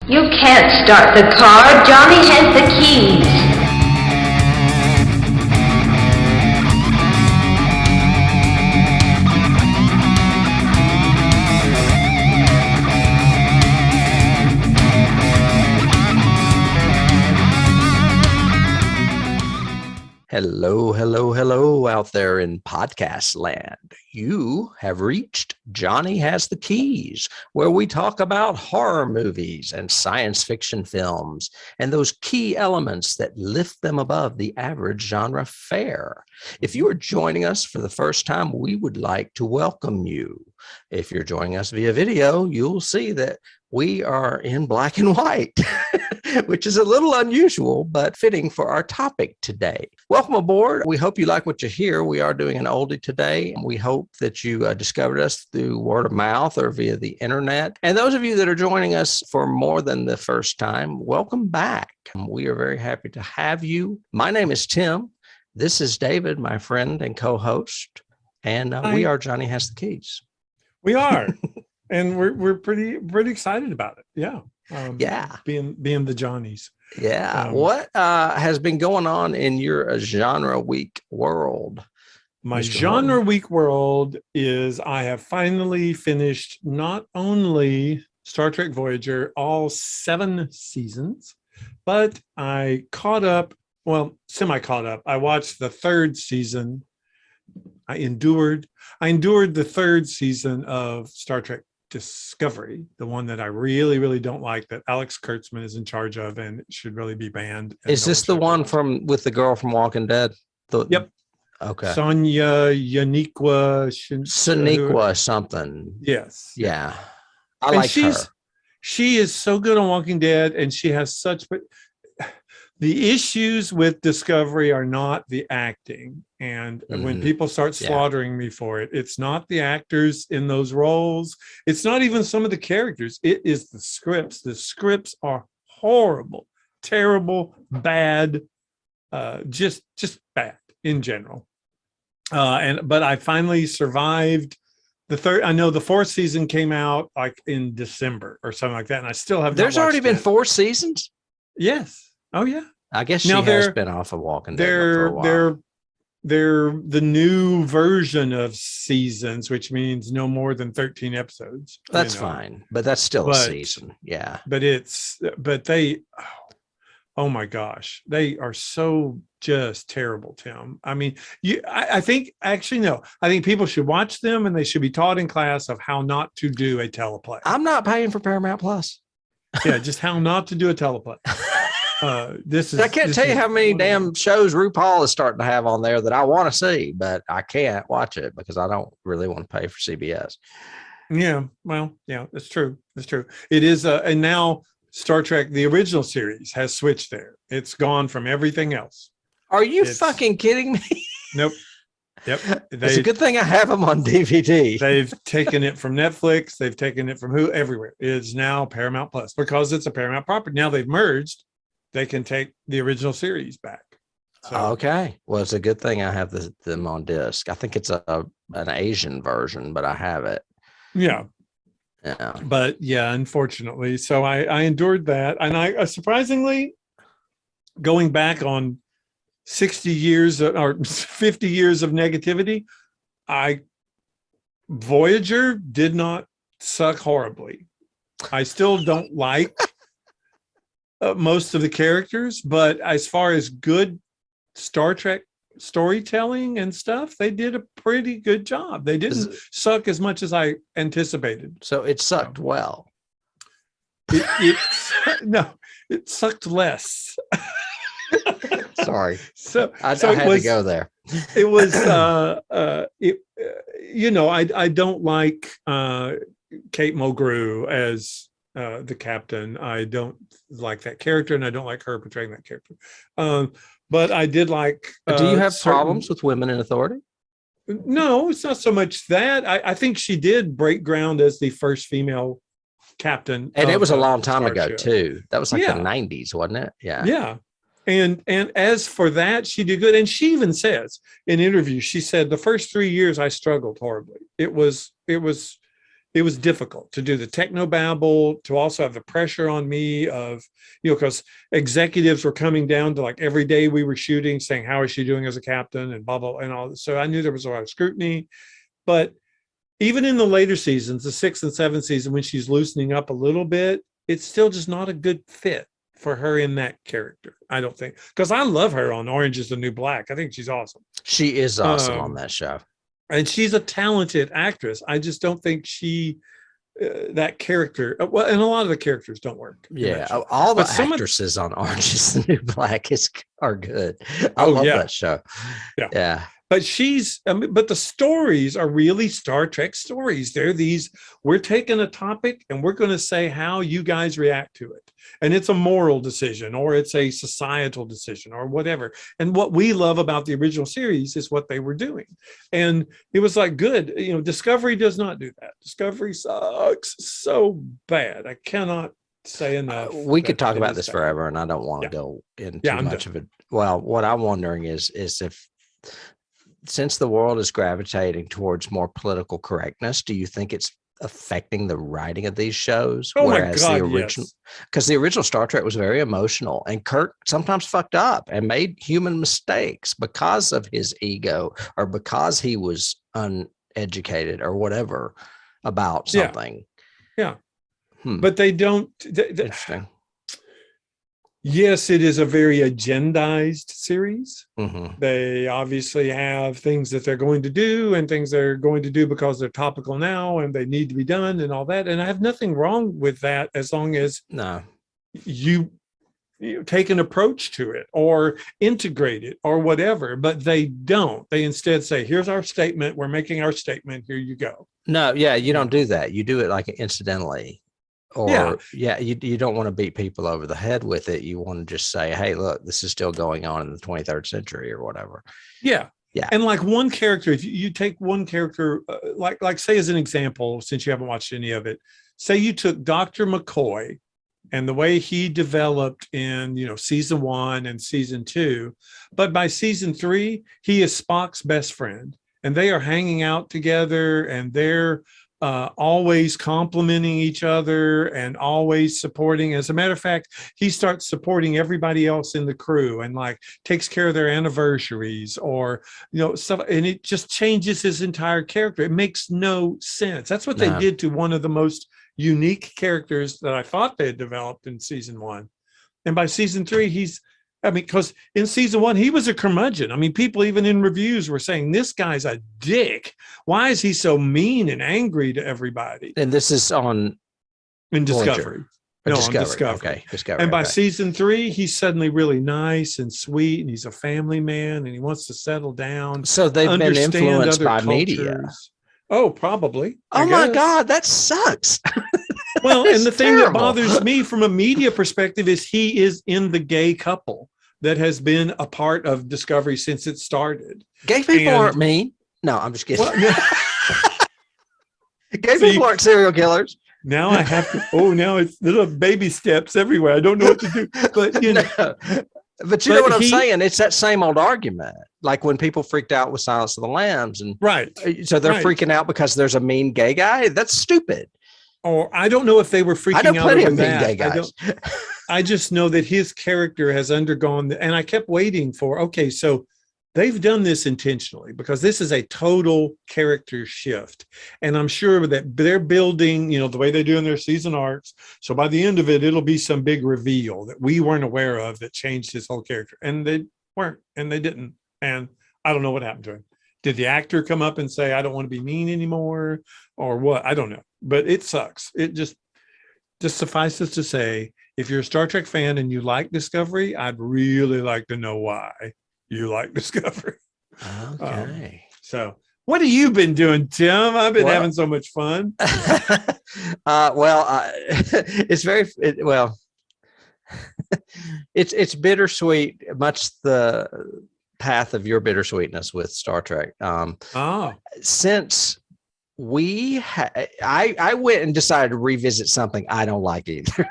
You can't start the car. Johnny has the keys. Hello, hello, hello out there in podcast land. You have reached Johnny Has the Keys, where we talk about horror movies and science fiction films and those key elements that lift them above the average genre fare. If you are joining us for the first time, we would like to welcome you. If you're joining us via video, you'll see that we are in black and white, which is a little unusual, but fitting for our topic today. Welcome aboard. We hope you like what you hear. We are doing an oldie today. We hope that you discovered us through word of mouth or via the internet. And those of you that are joining us for more than the first time, welcome back. We are very happy to have you. My name is Tim. This is David, my friend and co-host. And we are Johnny Has the Keys. We are. And we're pretty excited about it. Yeah. Being the Johnnies. Yeah. What has been going on in your genre week world? My Mr. genre Horton? week world is I have finally finished not only Star Trek Voyager, all 7 seasons, but I caught up, semi-caught up. I watched the 3rd season. I endured the 3rd season of Star Trek Discovery, the one that I really don't like, that Alex Kurtzman is in charge of and should really be banned. Is this the one with the girl from Walking Dead? Yep. Okay. Sonia Yaniqua. Sonequa something. Yes. Yeah. I like her. She is so good on Walking Dead, and she has such, but the issues with Discovery are not the acting. And when people start slaughtering me for it, it's not the actors in those roles. It's not even some of the characters. It is the scripts. The scripts are horrible, terrible, bad, just bad in general. But I finally survived the 3rd. I know the 4th season came out like in December or something like that, and I still have. There's already been 4 seasons. Yes. Oh yeah. I guess she has been off of Walking Dead for a while. They're the new version of seasons, which means no more than 13 episodes. That's fine, but that's still a season. Yeah. But they, oh my gosh, they are so just terrible, Tim. I mean, I think people should watch them, and they should be taught in class of how not to do a teleplay. I'm not paying for Paramount Plus. Yeah, just how not to do a teleplay. I can't tell you how many damn shows RuPaul is starting to have on there that I want to see, but I can't watch it because I don't really want to pay for CBS. Yeah, well, yeah, that's true. That's true. It is, and now Star Trek, the original series, has switched there. It's gone from everything else. Are you fucking kidding me? Nope. Yep. It's a good thing I have them on DVD. They've taken it from Netflix. They've taken it from everywhere. It's now Paramount Plus because it's a Paramount property. Now they've merged. They can take the original series back. So. Okay. Well, it's a good thing I have them on disc. I think it's an Asian version, but I have it. Yeah. Yeah. But yeah, unfortunately. So I endured that. And I surprisingly, going back on 60 years or 50 years of negativity, Voyager did not suck horribly. I still don't like most of the characters, but as far as good Star Trek storytelling and stuff, they did a pretty good job. They didn't suck as much as I anticipated. So it sucked well. No, it sucked less. Sorry. So I had to go there. It was, I don't like Kate Mulgrew as the captain. I don't like that character, and I don't like her portraying that character. But I did like. Do you have problems with women in authority? No, it's not so much that. I think she did break ground as the first female captain. And it was a long time ago, too. That was like the 90s, wasn't it? Yeah. Yeah. And as for that, she did good. And she even says in interviews, she said, the first 3 years I struggled horribly. It was it was difficult to do the technobabble, to also have the pressure on me of, because executives were coming down to like every day we were shooting saying, how is she doing as a captain and blah, blah, and all. So I knew there was a lot of scrutiny. But even in the later seasons, the 6th and 7th season, when she's loosening up a little bit, it's still just not a good fit for her in that character, I don't think. Because I love her on Orange is the New Black. I think she's awesome. She is awesome on that show. And she's a talented actress. I just don't think that character, well, and a lot of the characters don't work. Yeah, all the actresses on Orange is the New Black are good. I love that show. Yeah. But but the stories are really Star Trek stories. They're we're taking a topic and we're going to say how you guys react to it. And it's a moral decision, or it's a societal decision, or whatever. And what we love about the original series is what they were doing. And it was like, good. Discovery does not do that. Discovery sucks so bad. I cannot say enough. We could talk about this forever, and I don't want to go into too much of it. Well, what I'm wondering is if, since the world is gravitating towards more political correctness, do you think it's affecting the writing of these shows? Whereas my God, because the original Star Trek was very emotional, and Kirk sometimes fucked up and made human mistakes because of his ego, or because he was uneducated or whatever about something. Yeah. But they don't. Interesting. Yes, it is a very agendized series. Mm-hmm. They obviously have things that they're going to do and things they're going to do because they're topical now and they need to be done and all that. And I have nothing wrong with that, as long as you take an approach to it or integrate it or whatever. But they don't. They instead say, here's our statement. We're making our statement. Here you go. No, yeah, you don't do that. You do it like incidentally. Or you don't want to beat people over the head with it. You want to just say, hey, look, this is still going on in the 23rd century or whatever. Yeah. And like one character, if you take one character, like say as an example, since you haven't watched any of it, say you took Dr. McCoy and the way he developed in, season 1 and season 2, but by season 3, he is Spock's best friend, and they are hanging out together, and they're always complimenting each other and always supporting. As a matter of fact, he starts supporting everybody else in the crew and like takes care of their anniversaries or stuff, and it just changes his entire character. It makes no sense. That's what they did to one of the most unique characters that I thought they had developed in season 1. And by season 3, because in season 1, he was a curmudgeon. I mean, people even in reviews were saying, this guy's a dick. Why is he so mean and angry to everybody? And this is in Discovery. On Discovery. Okay, Discovery. And by season 3, he's suddenly really nice and sweet, and he's a family man, and he wants to settle down. So they've been influenced by media. Oh, probably. Oh my God, that sucks. Well, and the thing that bothers me from a media perspective is he is in the gay couple that has been a part of Discovery since it started. Gay people aren't mean. No, I'm just kidding. Well, Gay people aren't serial killers. Now I have to. Now it's little baby steps everywhere. I don't know what to do. But But you know what I'm saying? It's that same old argument. Like when people freaked out with Silence of the Lambs, and so they're freaking out because there's a mean gay guy. That's stupid. Or I don't know if they were freaking out. I know plenty of mean gay guys. I just know that his character has undergone, and I kept waiting for, okay, so they've done this intentionally because this is a total character shift. And I'm sure that they're building, the way they do in their season arcs. So by the end of it, it'll be some big reveal that we weren't aware of that changed his whole character. And they weren't, and they didn't. And I don't know what happened to him. Did the actor come up and say, I don't want to be mean anymore, or what? I don't know. But it sucks. It just suffices to say, if you're a Star Trek fan and you like Discovery, I'd really like to know why you like Discovery. Okay. So what have you been doing, Tim? I've been having so much fun. It's it's bittersweet, much the path of your bittersweetness with Star Trek. Since I went and decided to revisit something I don't like either.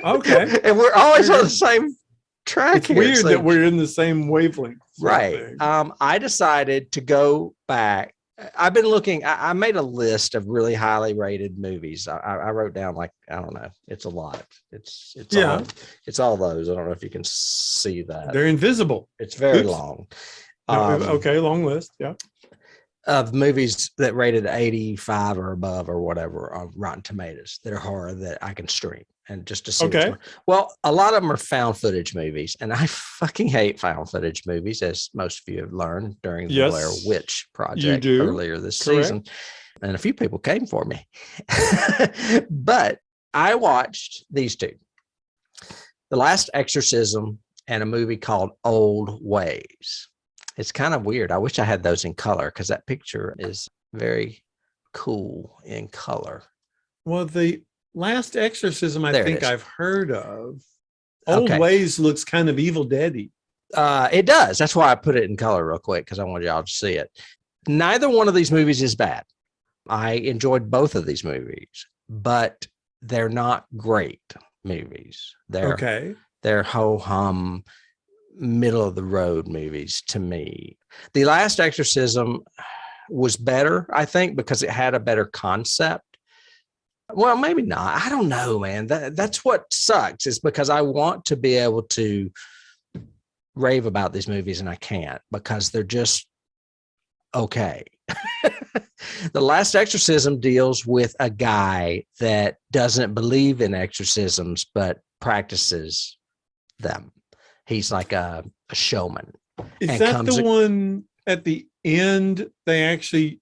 Okay. And we're always on the same track. It's weird that we're in the same wavelength. Right. I decided to go back I've been looking. I made a list of really highly rated movies. I wrote down like, I don't know. It's a lot. It's all those. I don't know if you can see that. They're invisible. It's very long. No, okay, long list. Yeah. Of movies that rated 85 or above or whatever on Rotten Tomatoes that are horror that I can stream and just to see. Okay. Well, a lot of them are found footage movies, and I fucking hate found footage movies, as most of you have learned during the Blair Witch Project earlier this season. And a few people came for me. But I watched these two. The Last Exorcism and a movie called Old Ways. It's kind of weird. I wish I had those in color because that picture is very cool in color. Well, the Last Exorcism, I think I've heard of. Old Ways looks kind of Evil Dead-y. It does. That's why I put it in color real quick because I wanted y'all to see it. Neither one of these movies is bad. I enjoyed both of these movies, but they're not great movies. They're ho-hum, middle of the road movies to me. The Last Exorcism was better, I think, because it had a better concept. Well, maybe not. I don't know, man. That's what sucks, is because I want to be able to rave about these movies and I can't because they're just okay. The Last Exorcism deals with a guy that doesn't believe in exorcisms but practices them. He's like a showman. Is that the one at the end? They actually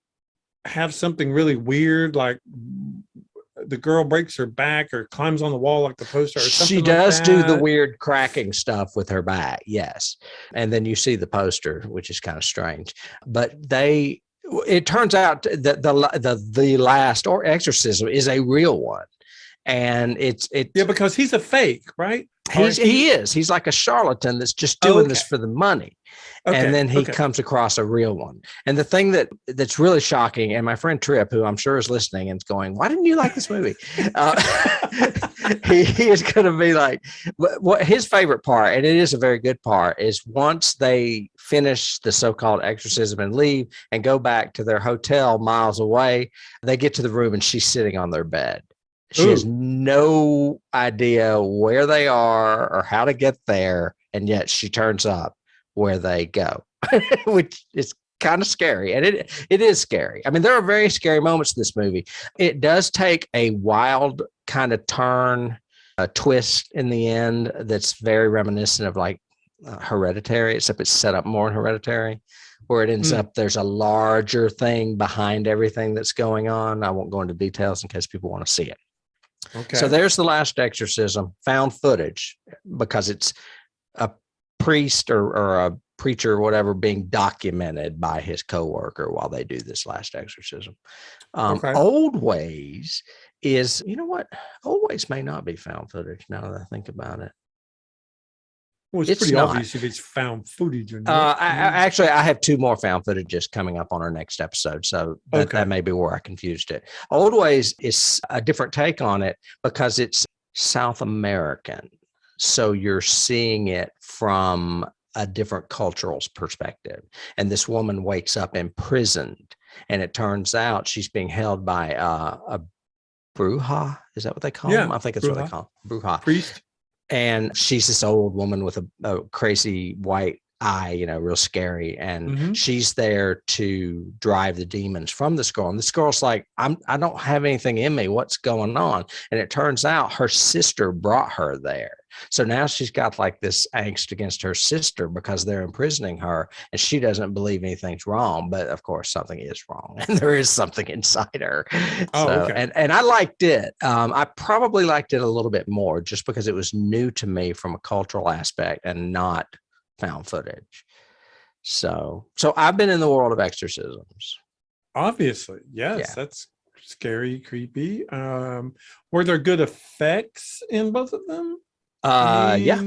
have something really weird, like the girl breaks her back or climbs on the wall like the poster or something. She does do the weird cracking stuff with her back, yes. And then you see the poster, which is kind of strange. But it turns out that the Last Exorcism is a real one. And it's because he's a fake, right? He is. He's like a charlatan that's just doing this for the money. And then he comes across a real one. And the thing that's really shocking, and my friend Tripp, who I'm sure is listening and is going, why didn't you like this movie? He is going to be like, what his favorite part, and it is a very good part, is once they finish the so-called exorcism and leave and go back to their hotel miles away, they get to the room and she's sitting on their bed. She has no idea where they are or how to get there, and yet she turns up where they go, which is kind of scary. And it is scary. I mean, there are very scary moments in this movie. It does take a wild kind of turn, a twist in the end that's very reminiscent of like Hereditary, except it's set up more in Hereditary, where it ends up there's a larger thing behind everything that's going on. I won't go into details in case people want to see it. Okay. So there's The Last Exorcism, found footage, because it's a priest or a preacher or whatever being documented by his coworker while they do this Last Exorcism. Old Ways is, you know what? Old Ways may not be found footage now that I think about it. Well, it's pretty obvious if it's found footage or not. Actually, I have two more found footages coming up on our next episode, so that may be where I confused it. Old Ways is a different take on it because it's South American, so you're seeing it from a different cultural perspective. And this woman wakes up imprisoned, and it turns out she's being held by a bruja. Is that what they call them? I think that's what they call them. Bruja. Priest. And she's this old woman with a crazy white eye, real scary. And she's there to drive the demons from this girl. And this girl's like, I don't have anything in me. What's going on? And it turns out her sister brought her there. So now she's got like this angst against her sister because they're imprisoning her and she doesn't believe anything's wrong. But of course, something is wrong and there is something inside her. And I liked it. I probably liked it a little bit more just because it was new to me from a cultural aspect and not found footage. So I've been in the world of exorcisms. Obviously. Yes. That's scary, creepy. Were there good effects in both of them? Yeah.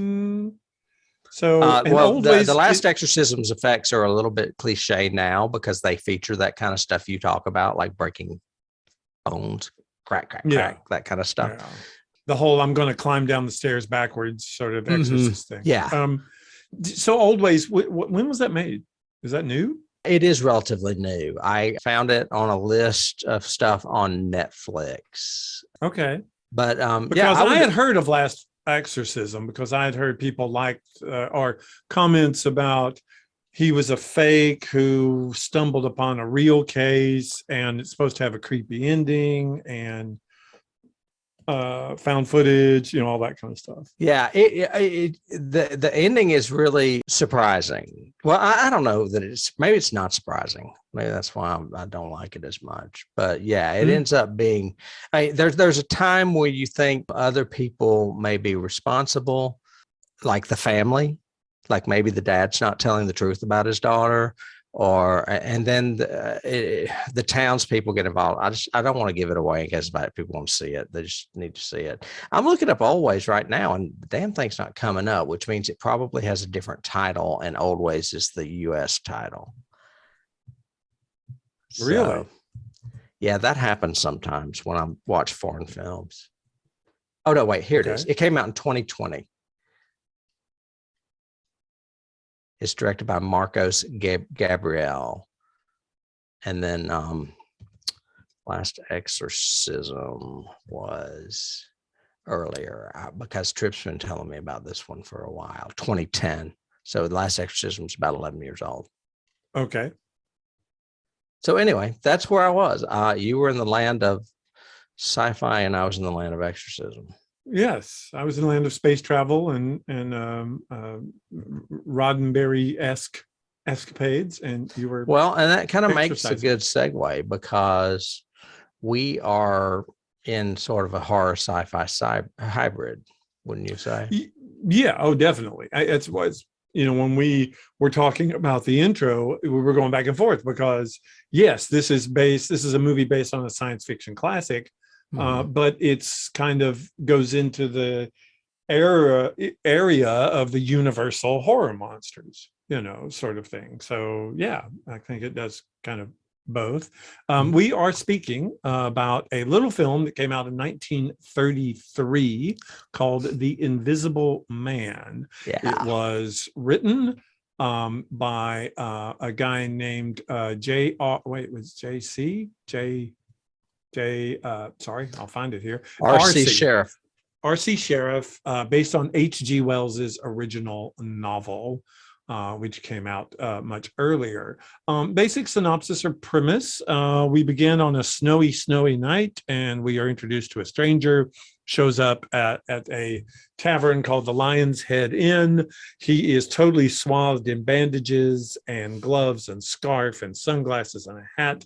So the Last Exorcism's effects are a little bit cliche now because they feature that kind of stuff you talk about, like breaking bones, crack, that kind of stuff. Yeah. The whole I'm going to climb down the stairs backwards sort of exorcist thing. Yeah. So Old Ways, when was that made? Is that new? It is relatively new. I found it on a list of stuff on Netflix. Okay. But because I had heard of Last Exorcism, because I had heard people liked or comments about he was a fake who stumbled upon a real case and it's supposed to have a creepy ending and found footage, all that kind of stuff. Yeah, the ending is really surprising. Well, I don't know that maybe it's not surprising. Maybe that's why I don't like it as much. But yeah, it ends up being, there's a time where you think other people may be responsible, like the family, like maybe the dad's not telling the truth about his daughter, and then the townspeople get involved. I don't want to give it away in case people want to see it. They just need to see it. I'm looking up Old Ways right now, and the damn thing's not coming up, which means it probably has a different title, and Old Ways is the U.S. title. Really? So, yeah, that happens sometimes when I watch foreign films. Oh, no, wait, here it is. It came out in 2020. It's directed by Marcos Gabriel. And then Last Exorcism was earlier because Tripp's been telling me about this one for a while, 2010. So The Last Exorcism is about 11 years old. Okay. So anyway, that's where I was. You were in the land of sci-fi and I was in the land of exorcism. Yes, I was in the land of space travel and Roddenberry-esque escapades, and you were and that kind of makes a good segue because we are in sort of a horror sci-fi hybrid, wouldn't you say? Yeah, oh, definitely. It's when we were talking about the intro, we were going back and forth because yes, this is a movie based on a science fiction classic. But it's kind of goes into the area of the universal horror monsters, sort of thing. So yeah, I think it does kind of both. We are speaking about a little film that came out in 1933 called The Invisible Man. Yeah. It was written by a guy named sorry, I'll find it here. R.C. Sheriff. R.C. Sheriff, based on H.G. Wells's original novel, which came out much earlier. Basic synopsis or premise. We begin on a snowy night, and we are introduced to a stranger, shows up at a tavern called the Lion's Head Inn. He is totally swathed in bandages and gloves and scarf and sunglasses and a hat.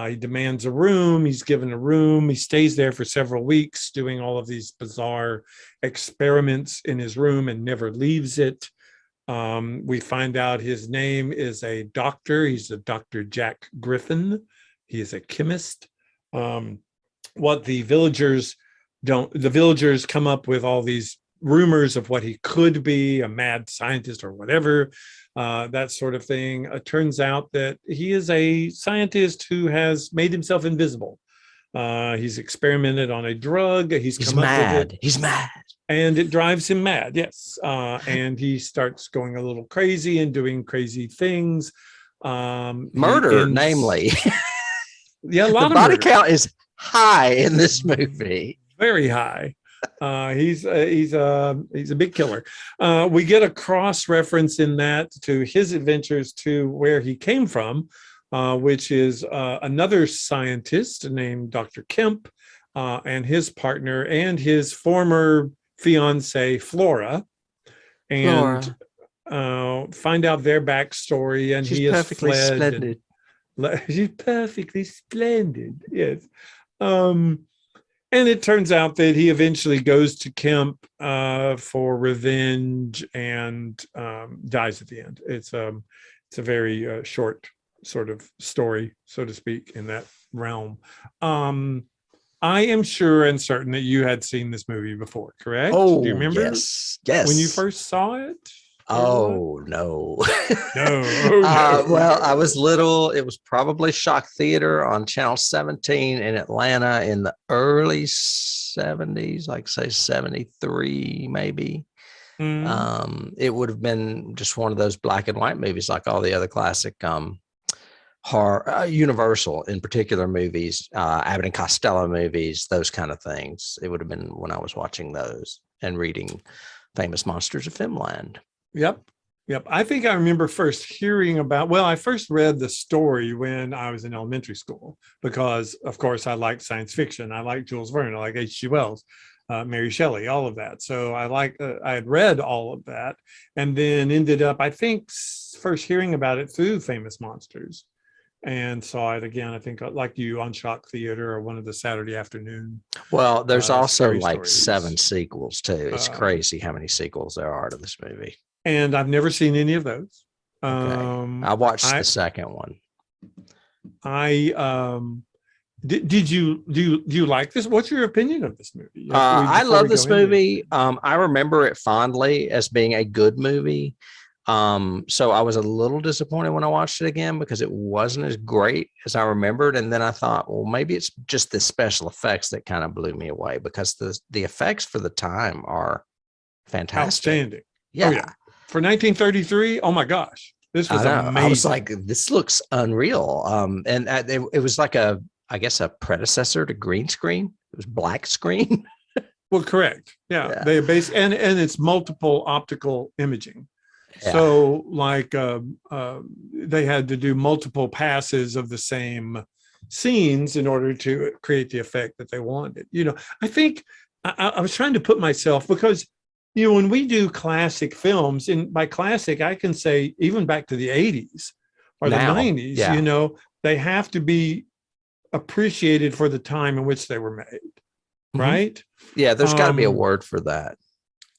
He demands a room. He's given a room. He stays there for several weeks doing all of these bizarre experiments in his room and never leaves it. We find out his name is a doctor. He's a Dr. Jack Griffin. He is a chemist. What the villagers come up with all these rumors of what he could be, a mad scientist or whatever, that sort of thing. It turns out that he is a scientist who has made himself invisible. He's experimented on a drug. He's come mad. Up with it. He's mad. And it drives him mad, yes. And he starts going a little crazy and doing crazy things. Murder, namely. Yeah, a lot the of body murder. count is high in this movie. Very high. He's a big killer. We get a cross reference in that to his adventures to where he came from, which is another scientist named Dr. Kemp and his partner and his former fiancée Flora, and find out their backstory. And he is perfectly splendid. She's perfectly splendid. Yes. And it turns out that he eventually goes to Kemp for revenge and dies at the end. It's a very short sort of story, so to speak, in that realm. I am sure and certain that you had seen this movie before, correct? Oh, do you remember? Yes. When you first saw it? Oh, no. No. Well, I was little. It was probably Shock Theater on Channel 17 in Atlanta in the early 70s, like say 73, maybe. It would have been just one of those black and white movies like all the other classic horror, Universal in particular movies, Abbott and Costello movies, those kind of things. It would have been when I was watching those and reading Famous Monsters of Finland. Yep. I think I remember first hearing about, I first read the story when I was in elementary school because, of course, I liked science fiction. I liked Jules Verne. I like H.G. Wells, Mary Shelley, all of that. So I had read all of that and then ended up, I think, first hearing about it through Famous Monsters and saw it again, I think, like you, on Shock Theater or one of the Saturday afternoon. Well, there's also like stories. 7 sequels, too. It's crazy how many sequels there are to this movie. And I've never seen any of those. Okay. I watched the second one. Did you like this? What's your opinion of this movie? I love this movie. I remember it fondly as being a good movie. So I was a little disappointed when I watched it again because it wasn't as great as I remembered. And then I thought, well, maybe it's just the special effects that kind of blew me away because the effects for the time are fantastic. Outstanding. Yeah. Oh, yeah. For 1933, oh my gosh, this was amazing. I was like, this looks unreal. And it was like I guess a predecessor to green screen. It was black screen. Well, correct. Yeah. They and it's multiple optical imaging. Yeah. So like they had to do multiple passes of the same scenes in order to create the effect that they wanted. I think I was trying to put myself because when we do classic films, and by classic, I can say even back to the 80s or the 90s, they have to be appreciated for the time in which they were made, right? Yeah, there's got to be a word for that.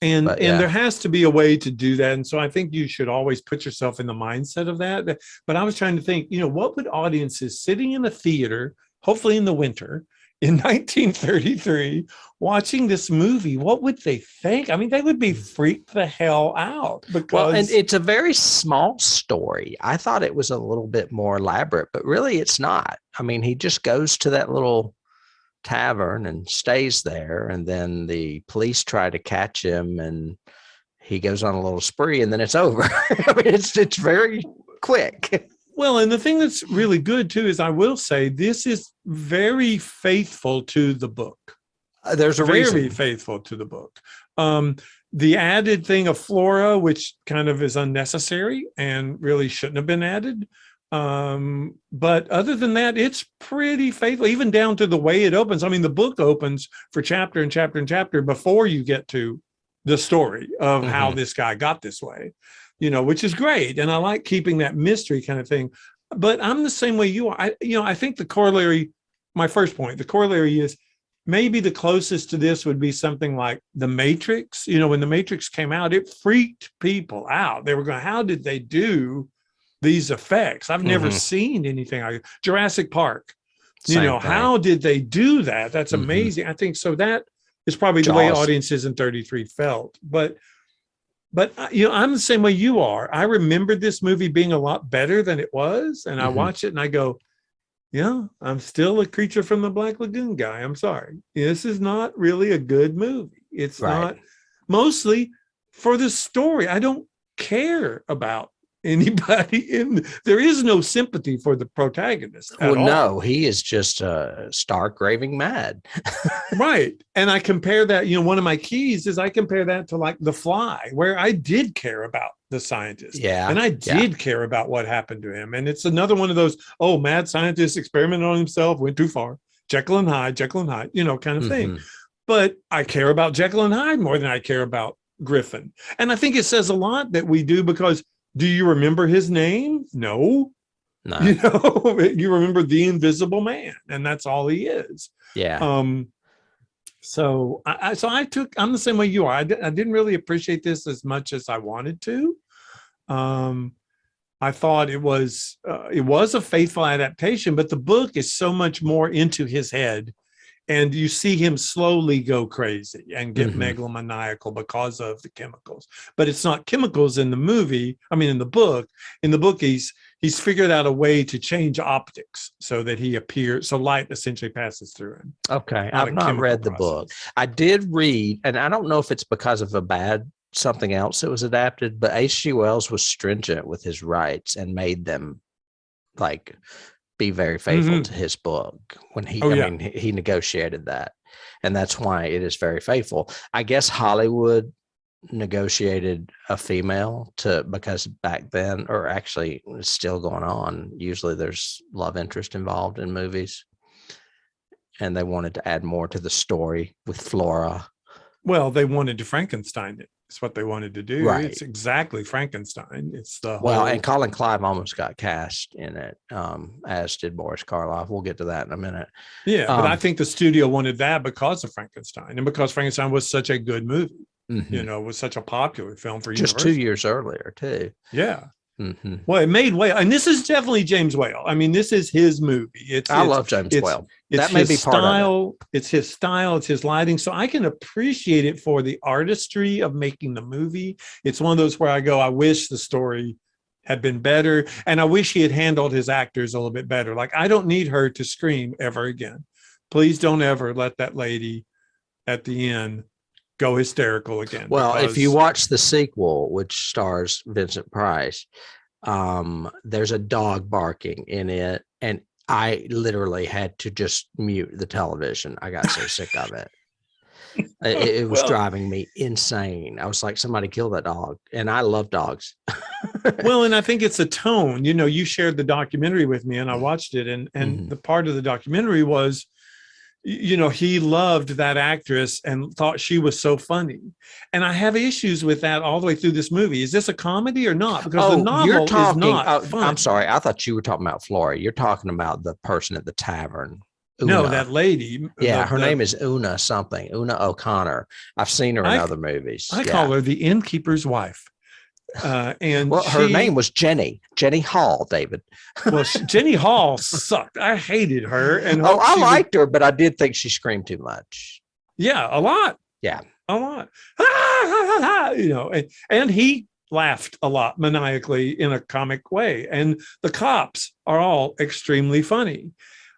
And there has to be a way to do that. And so I think you should always put yourself in the mindset of that. But I was trying to think, what would audiences sitting in a theater, hopefully in the winter, in 1933, watching this movie, what would they think? I mean, they would be freaked the hell out because and it's a very small story. I thought it was a little bit more elaborate, but really it's not. I mean, he just goes to that little tavern and stays there, and then the police try to catch him and he goes on a little spree and then it's over. I mean, it's very quick. Well, and the thing that's really good, too, is I will say this is very faithful to the book. There's a reason. Very faithful to the book. The added thing of Flora, which kind of is unnecessary and really shouldn't have been added. But other than that, it's pretty faithful, even down to the way it opens. I mean, the book opens for chapter and chapter and chapter before you get to the story of how this guy got this way. Which is great. And I like keeping that mystery kind of thing. But I'm the same way you are. I think the corollary, my first point, the corollary is maybe the closest to this would be something like The Matrix. When The Matrix came out, it freaked people out. They were going, how did they do these effects? I've never seen anything like it. Jurassic Park. How did they do that? That's amazing. I think so. That is probably the way audiences in 33 felt. But I'm the same way you are. I remembered this movie being a lot better than it was. And I watch it and I go, yeah, I'm still a Creature from the Black Lagoon guy. I'm sorry. This is not really a good movie. It's not, mostly for the story. I don't care about anybody there is no sympathy for the protagonist at all. No, he is just stark raving mad. Right. And I compare that, one of my keys is I compare that to like The Fly, where I did care about the scientist. Yeah. And I did care about what happened to him. And it's another one of those, mad scientist experimented on himself, went too far. Jekyll and Hyde, kind of thing. But I care about Jekyll and Hyde more than I care about Griffin. And I think it says a lot that we do because do you remember his name? No. You remember the Invisible Man, and that's all he is. Yeah. So I'm the same way you are. I didn't really appreciate this as much as I wanted to. I thought it was a faithful adaptation, but the book is so much more into his head. And you see him slowly go crazy and get megalomaniacal because of the chemicals. But it's not chemicals in the movie. I mean, in the book, he's figured out a way to change optics so that he appears, so light essentially passes through him. Okay. I've not read the book. I did read, and I don't know if it's because of something else that was adapted, but H.G. Wells was stringent with his rights and made them like be very faithful Mm-hmm. to his book when he, Oh, I yeah. mean, he negotiated that. And that's why it is very faithful. I guess Hollywood negotiated a female because back then, or actually it's still going on, usually there's love interest involved in movies. And they wanted to add more to the story with Flora. Well, they wanted to Frankenstein it. It's what they wanted to do. Right. It's exactly Frankenstein. It's the Well, whole... and Colin Clive almost got cast in it, as did Boris Karloff. We'll get to that in a minute. Yeah, but I think the studio wanted that because of Frankenstein, and because Frankenstein was such a good movie. Mm-hmm. Was such a popular film for just Universal. 2 years earlier, too. Yeah. Mm-hmm. Well, it made Whale, and this is definitely James Whale. I mean, this is his movie. I love James Whale. It's that may his be part style. of it. It's his style. It's his lighting. So I can appreciate it for the artistry of making the movie. It's one of those where I go, I wish the story had been better, and I wish he had handled his actors a little bit better. Like, I don't need her to scream ever again. Please don't ever let that lady at the end go hysterical again. Well, if you watch the sequel, which stars Vincent Price, there's a dog barking in it, and I literally had to just mute the television. I got so sick of it. It was driving me insane. I was like, somebody kill that dog. And I love dogs. Well, and I think it's a tone. You shared the documentary with me, and I watched it, and the part of the documentary was, he loved that actress and thought she was so funny. And I have issues with that all the way through this movie. Is this a comedy or not? Because the novel is not fun. I'm sorry. I thought you were talking about Flora. You're talking about the person at the tavern. Una. No, that lady. Yeah, her name is Una something. Una O'Connor. I've seen her in other movies. I call her the innkeeper's wife. And her name was Jenny Hall, David. Well, Jenny Hall sucked. I hated her. And I liked her, but I did think she screamed too much. Yeah, a lot. Yeah, a lot. And he laughed a lot maniacally in a comic way. And the cops are all extremely funny,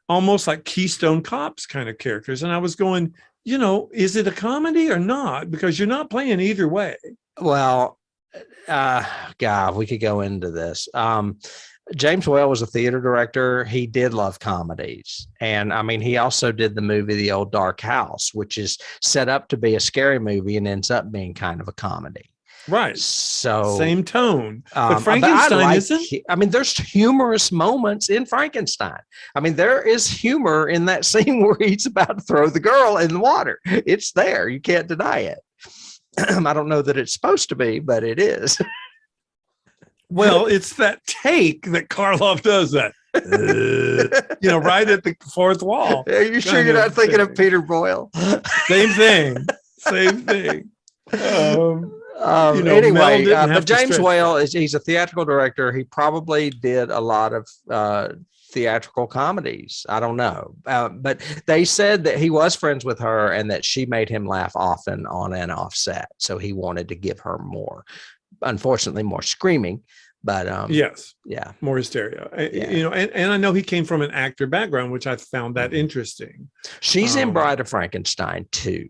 almost like Keystone Cops kind of characters. And I was going, is it a comedy or not? Because you're not playing either way. Well, God, we could go into this. James Whale was a theater director. He did love comedies. And I mean, he also did the movie The Old Dark House, which is set up to be a scary movie and ends up being kind of a comedy. Right. So same tone. But Frankenstein isn't. I mean, there's humorous moments in Frankenstein. I mean, there is humor in that scene where he's about to throw the girl in the water. It's there. You can't deny it. I don't know that it's supposed to be, but it is. Well, it's that take that Karloff does that. Right at the fourth wall. Are you sure you're not thinking of Peter Boyle? Same thing. Anyway, but James Whale he's a theatrical director. He probably did a lot of theatrical comedies. I don't know. But they said that he was friends with her and that she made him laugh often on and off set. So he wanted to give her more, unfortunately, more screaming. But yes, yeah, more hysteria. Yeah. And I know he came from an actor background, which I found that interesting. She's in Bride of Frankenstein too,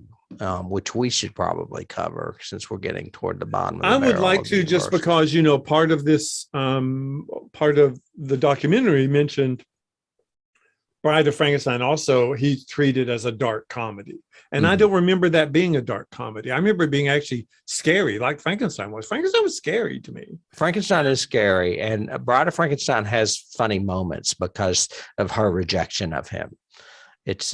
which we should probably cover since we're getting toward the bottom of the I would like to, just because part of this part of the documentary mentioned Bride of Frankenstein. Also, he's treated as a dark comedy. And I don't remember that being a dark comedy. I remember it being actually scary, like Frankenstein was. Frankenstein was scary to me. Frankenstein is scary, and Bride of Frankenstein has funny moments because of her rejection of him. It's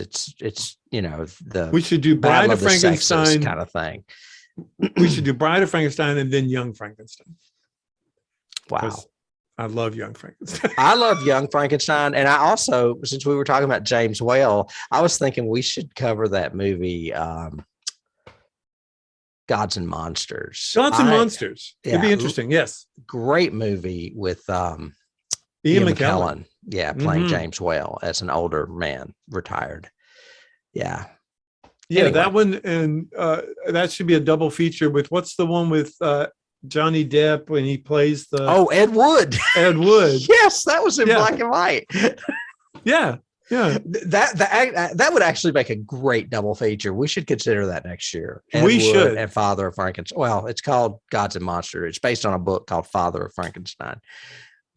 we should do Bride of Frankenstein kind of thing. We should do Bride of Frankenstein and then Young Frankenstein. Wow. I love Young Frankenstein. I love Young Frankenstein. And I also, since we were talking about James Whale, I was thinking we should cover that movie, Gods and Monsters. Gods and Monsters. It'd be interesting. Yes. Great movie with Ian McKellen. Yeah. Playing James Whale as an older man, retired. Yeah. Yeah. Anyway. That one. And that should be a double feature with what's the one with, Johnny Depp when he plays the Ed Wood. Ed Wood. Yes, that was in black and white. Yeah. That would actually make a great double feature. We should consider that next year. Ed Wood should. And Father of Frankenstein. Well, it's called Gods and Monsters. It's based on a book called Father of Frankenstein.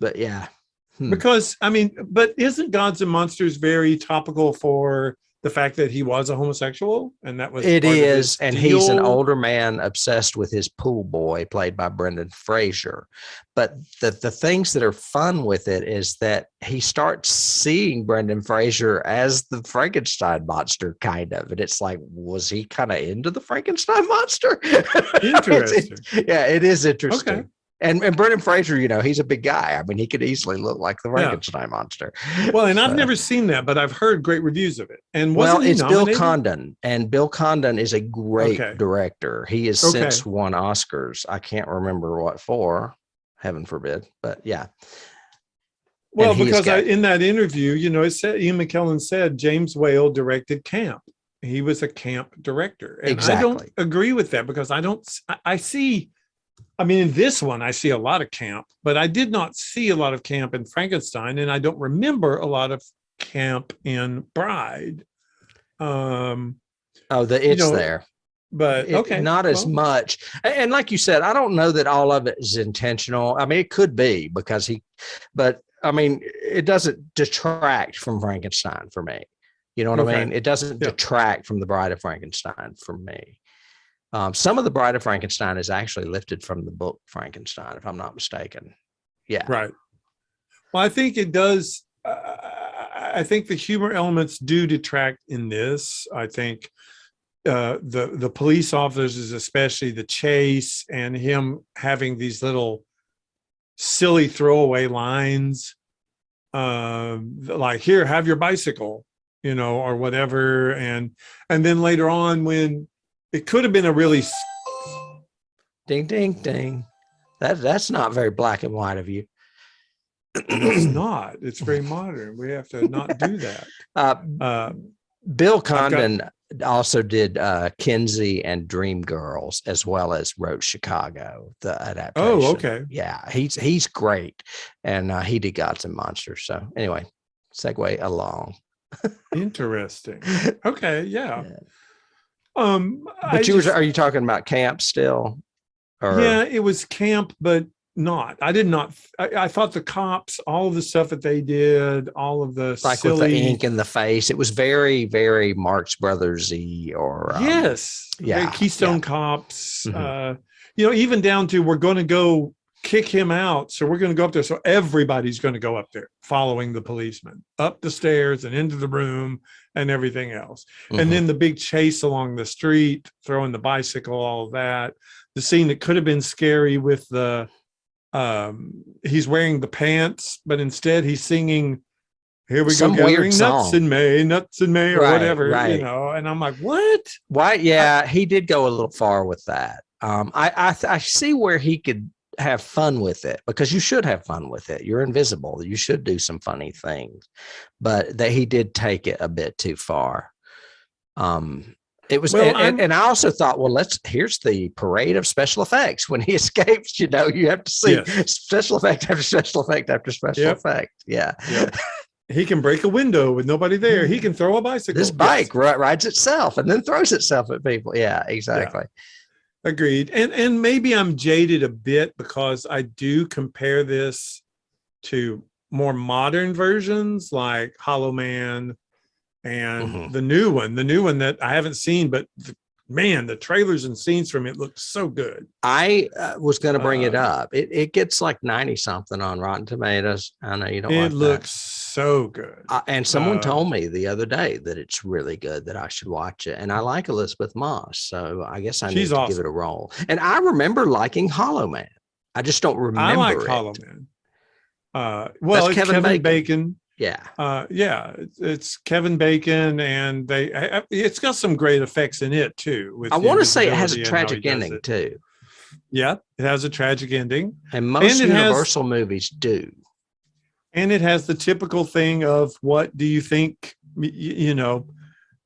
But yeah. Because, I mean, but isn't Gods and Monsters very topical for the fact that he was a homosexual? And that was It part is, of his and deal? he's an older man obsessed with his pool boy, played by Brendan Fraser. But the things that are fun with it is that he starts seeing Brendan Fraser as the Frankenstein monster, kind of. And it's like, was he kind of into the Frankenstein monster? Interesting. It is interesting. Okay. And Brendan Fraser, you know, he's a big guy. I mean, he could easily look like the Frankenstein monster. Well, and I've never seen that, but I've heard great reviews of it. And it's nominated? Bill Condon, and Bill Condon is a great director. He has since won Oscars. I can't remember what for, heaven forbid, but yeah. Well, because in that interview, you know, it said Ian McKellen said James Whale directed Camp. He was a camp director, and I don't agree with that because I see. I mean, in this one, I see a lot of camp, but I did not see a lot of camp in Frankenstein, and I don't remember a lot of camp in Bride. There, but not as much. And like you said, I don't know that all of it is intentional. I mean, it could be because but I mean, it doesn't detract from Frankenstein for me. You know what I mean? It doesn't detract from the Bride of Frankenstein for me. Some of the Bride of Frankenstein is actually lifted from the book Frankenstein, if I'm not mistaken. Yeah. Right. Well, I think it does. I think the humor elements do detract in this. I think the police officers, especially the chase and him having these little silly throwaway lines, like, here, have your bicycle, you know, or whatever. And then later on, when it could have been a really ding, ding, ding. That's not very black and white of you. It's not. It's very modern. We have to not do that. Bill Condon also did Kinsey and Dreamgirls, as well as wrote Chicago, the adaptation. Oh, okay. Yeah, he's great, and he did Gods and Monsters. So anyway, segue along. Interesting. Okay, yeah. But are you talking about camp still? Or? Yeah, it was camp, but not. I thought the cops, all of the stuff that they did, all of the like silly, with the ink in the face, it was very, very Marx Brothers-y, or very Keystone Cops. Mm-hmm. You know, even down to, we're going to go kick him out, so we're going to go up there. So everybody's going to go up there, following the policeman up the stairs and into the room and everything else. Mm-hmm. And then the big chase along the street, throwing the bicycle, all of that. The scene that could have been scary with the he's wearing the pants, but instead he's singing, here we go, gathering nuts in May, or whatever, you know. And I'm like, what? Why? Yeah, he did go a little far with that. I see where he could have fun with it, because you should have fun with it. You're invisible. You should do some funny things, but that he did take it a bit too far. It was, and I also thought, well, here's the parade of special effects. When he escapes, you know, you have to see special effect after special effect after special effect. Yeah. Yep. He can break a window with nobody there. He can throw a bicycle. This bike rides itself and then throws itself at people. Yeah, exactly. Yeah. Agreed. And maybe I'm jaded a bit because I do compare this to more modern versions like Hollow Man and the new one that I haven't seen, but man, the trailers and scenes from it look so good. I was going to bring it up. It gets like 90 something on Rotten Tomatoes. I know you don't like that. It looks so good. And someone told me the other day that it's really good, that I should watch it. And I like Elizabeth Moss, so I guess I need to give it a roll. And I remember liking Hollow Man. I just don't remember I like Hollow Man. Well, it's Kevin Bacon. Yeah. It's Kevin Bacon, and it's got some great effects in it too. I want to say it has a tragic ending too. Yeah, it has a tragic ending. And most Universal movies do. And it has the typical thing of, what do you think, you know,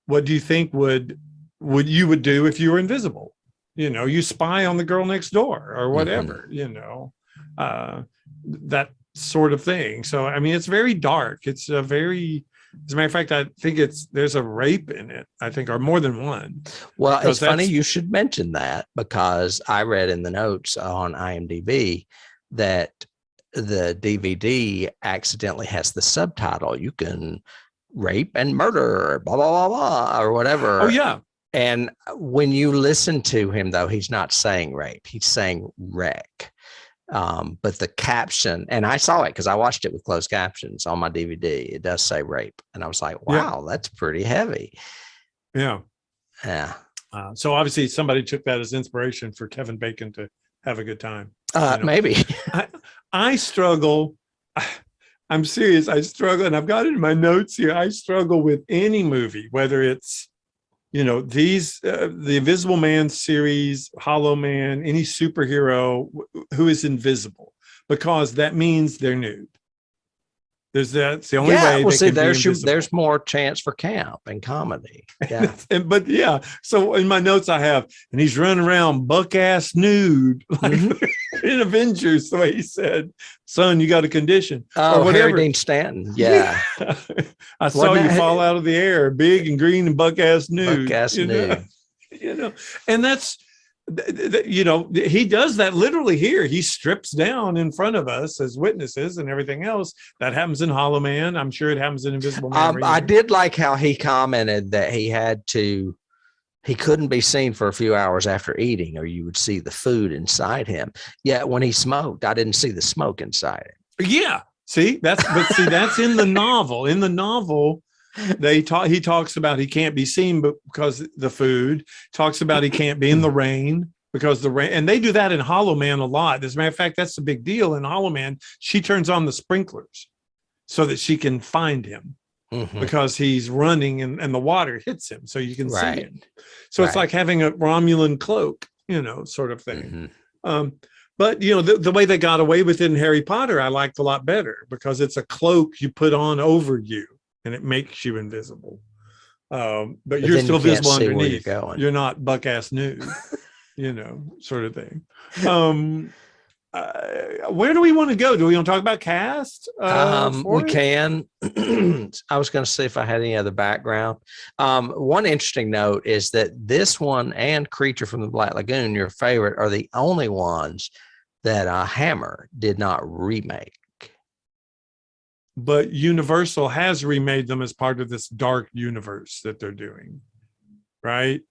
what do you think would do if you were invisible? You know, you spy on the girl next door or whatever, you know, that sort of thing. So, I mean, it's very dark. It's as a matter of fact, I think there's a rape in it, I think, or more than one. Well, it's funny you should mention that, because I read in the notes on IMDb that the DVD accidentally has the subtitle, you can rape and murder, blah, blah, blah, blah, or whatever. Oh, yeah. And when you listen to him, though, he's not saying rape, he's saying wreck. But the caption, and I saw it because I watched it with closed captions on my DVD. It does say rape. And I was like, wow, that's pretty heavy. Yeah. Yeah. So obviously somebody took that as inspiration for Kevin Bacon to have a good time. Maybe. I struggle. I'm serious. I struggle, and I've got it in my notes here. I struggle with any movie, whether it's, the Invisible Man series, Hollow Man, any superhero who is invisible, because that means they're nude. That's the only way. Well, see, there's more chance for camp and comedy. Yeah. So in my notes I have, and he's running around buck ass nude, like in Avengers, the way he said, "Son, you got a condition." Oh, Harry Dean Stanton. Yeah. I saw you fall out of the air, big and green and buck ass nude. Buck ass nude. And that's. He does that literally here. He strips down in front of us as witnesses and everything else. That happens in Hollow Man. I'm sure it happens in Invisible Man. I did like how he commented that he couldn't be seen for a few hours after eating, or you would see the food inside him. Yet when he smoked, I didn't see the smoke inside him. Yeah. That's in the novel. In the novel, he talks about he can't be seen because the food, talks about he can't be in the rain because the rain, and they do that in Hollow Man a lot. As a matter of fact, that's the big deal in Hollow Man. She turns on the sprinklers so that she can find him because he's running and the water hits him so you can see him. So it's like having a Romulan cloak, sort of thing. But the way they got away with it in Harry Potter, I liked a lot better, because it's a cloak you put on over you and it makes you invisible. But you're still visible underneath. You're not buck ass nude, sort of thing. Where do we want to go? Do we want to talk about cast? We can. I was going to see if I had any other background. One interesting note is that this one and Creature from the Black Lagoon, your favorite, are the only ones that Hammer did not remake. But Universal has remade them as part of this dark universe that they're doing, right?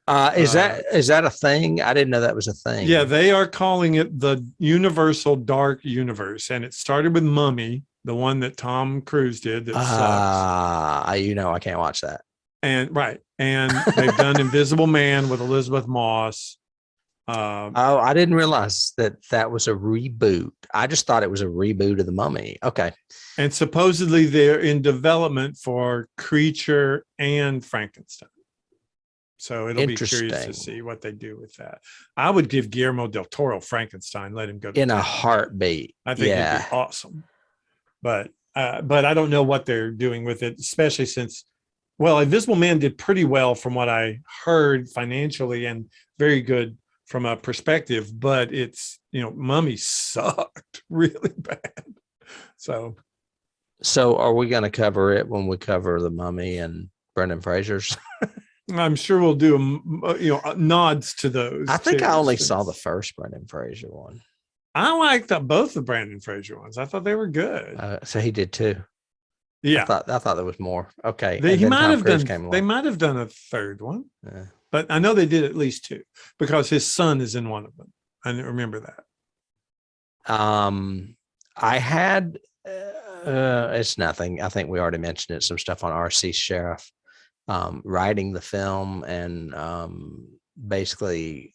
Is that a thing? I didn't know that was a thing. Yeah, they are calling it the Universal Dark Universe, and it started with Mummy, the one that Tom Cruise did. That sucks. I can't watch that. And they've done Invisible Man with Elizabeth Moss. I didn't realize that was a reboot. I just thought it was a reboot of the Mummy. Okay. And supposedly they're in development for Creature and Frankenstein. So it'll be curious to see what they do with that. I would give Guillermo del Toro Frankenstein, let him go in a heartbeat. I think it'd be awesome. But I don't know what they're doing with it, especially since, Invisible Man did pretty well from what I heard financially, and very good from a perspective, but it's, Mummy sucked really bad. So are we going to cover it when we cover the Mummy and Brendan Fraser's? I'm sure we'll do, nods to those. I think I only saw the first Brendan Fraser one. I liked both the Brendan Fraser ones. I thought they were good. So he did too. Yeah, I thought there was more. Okay, they might have done a third one. Yeah. But I know they did at least two, because his son is in one of them. I remember that. I had, it's nothing. I think we already mentioned it. Some stuff on R.C. Sheriff, writing the film, and basically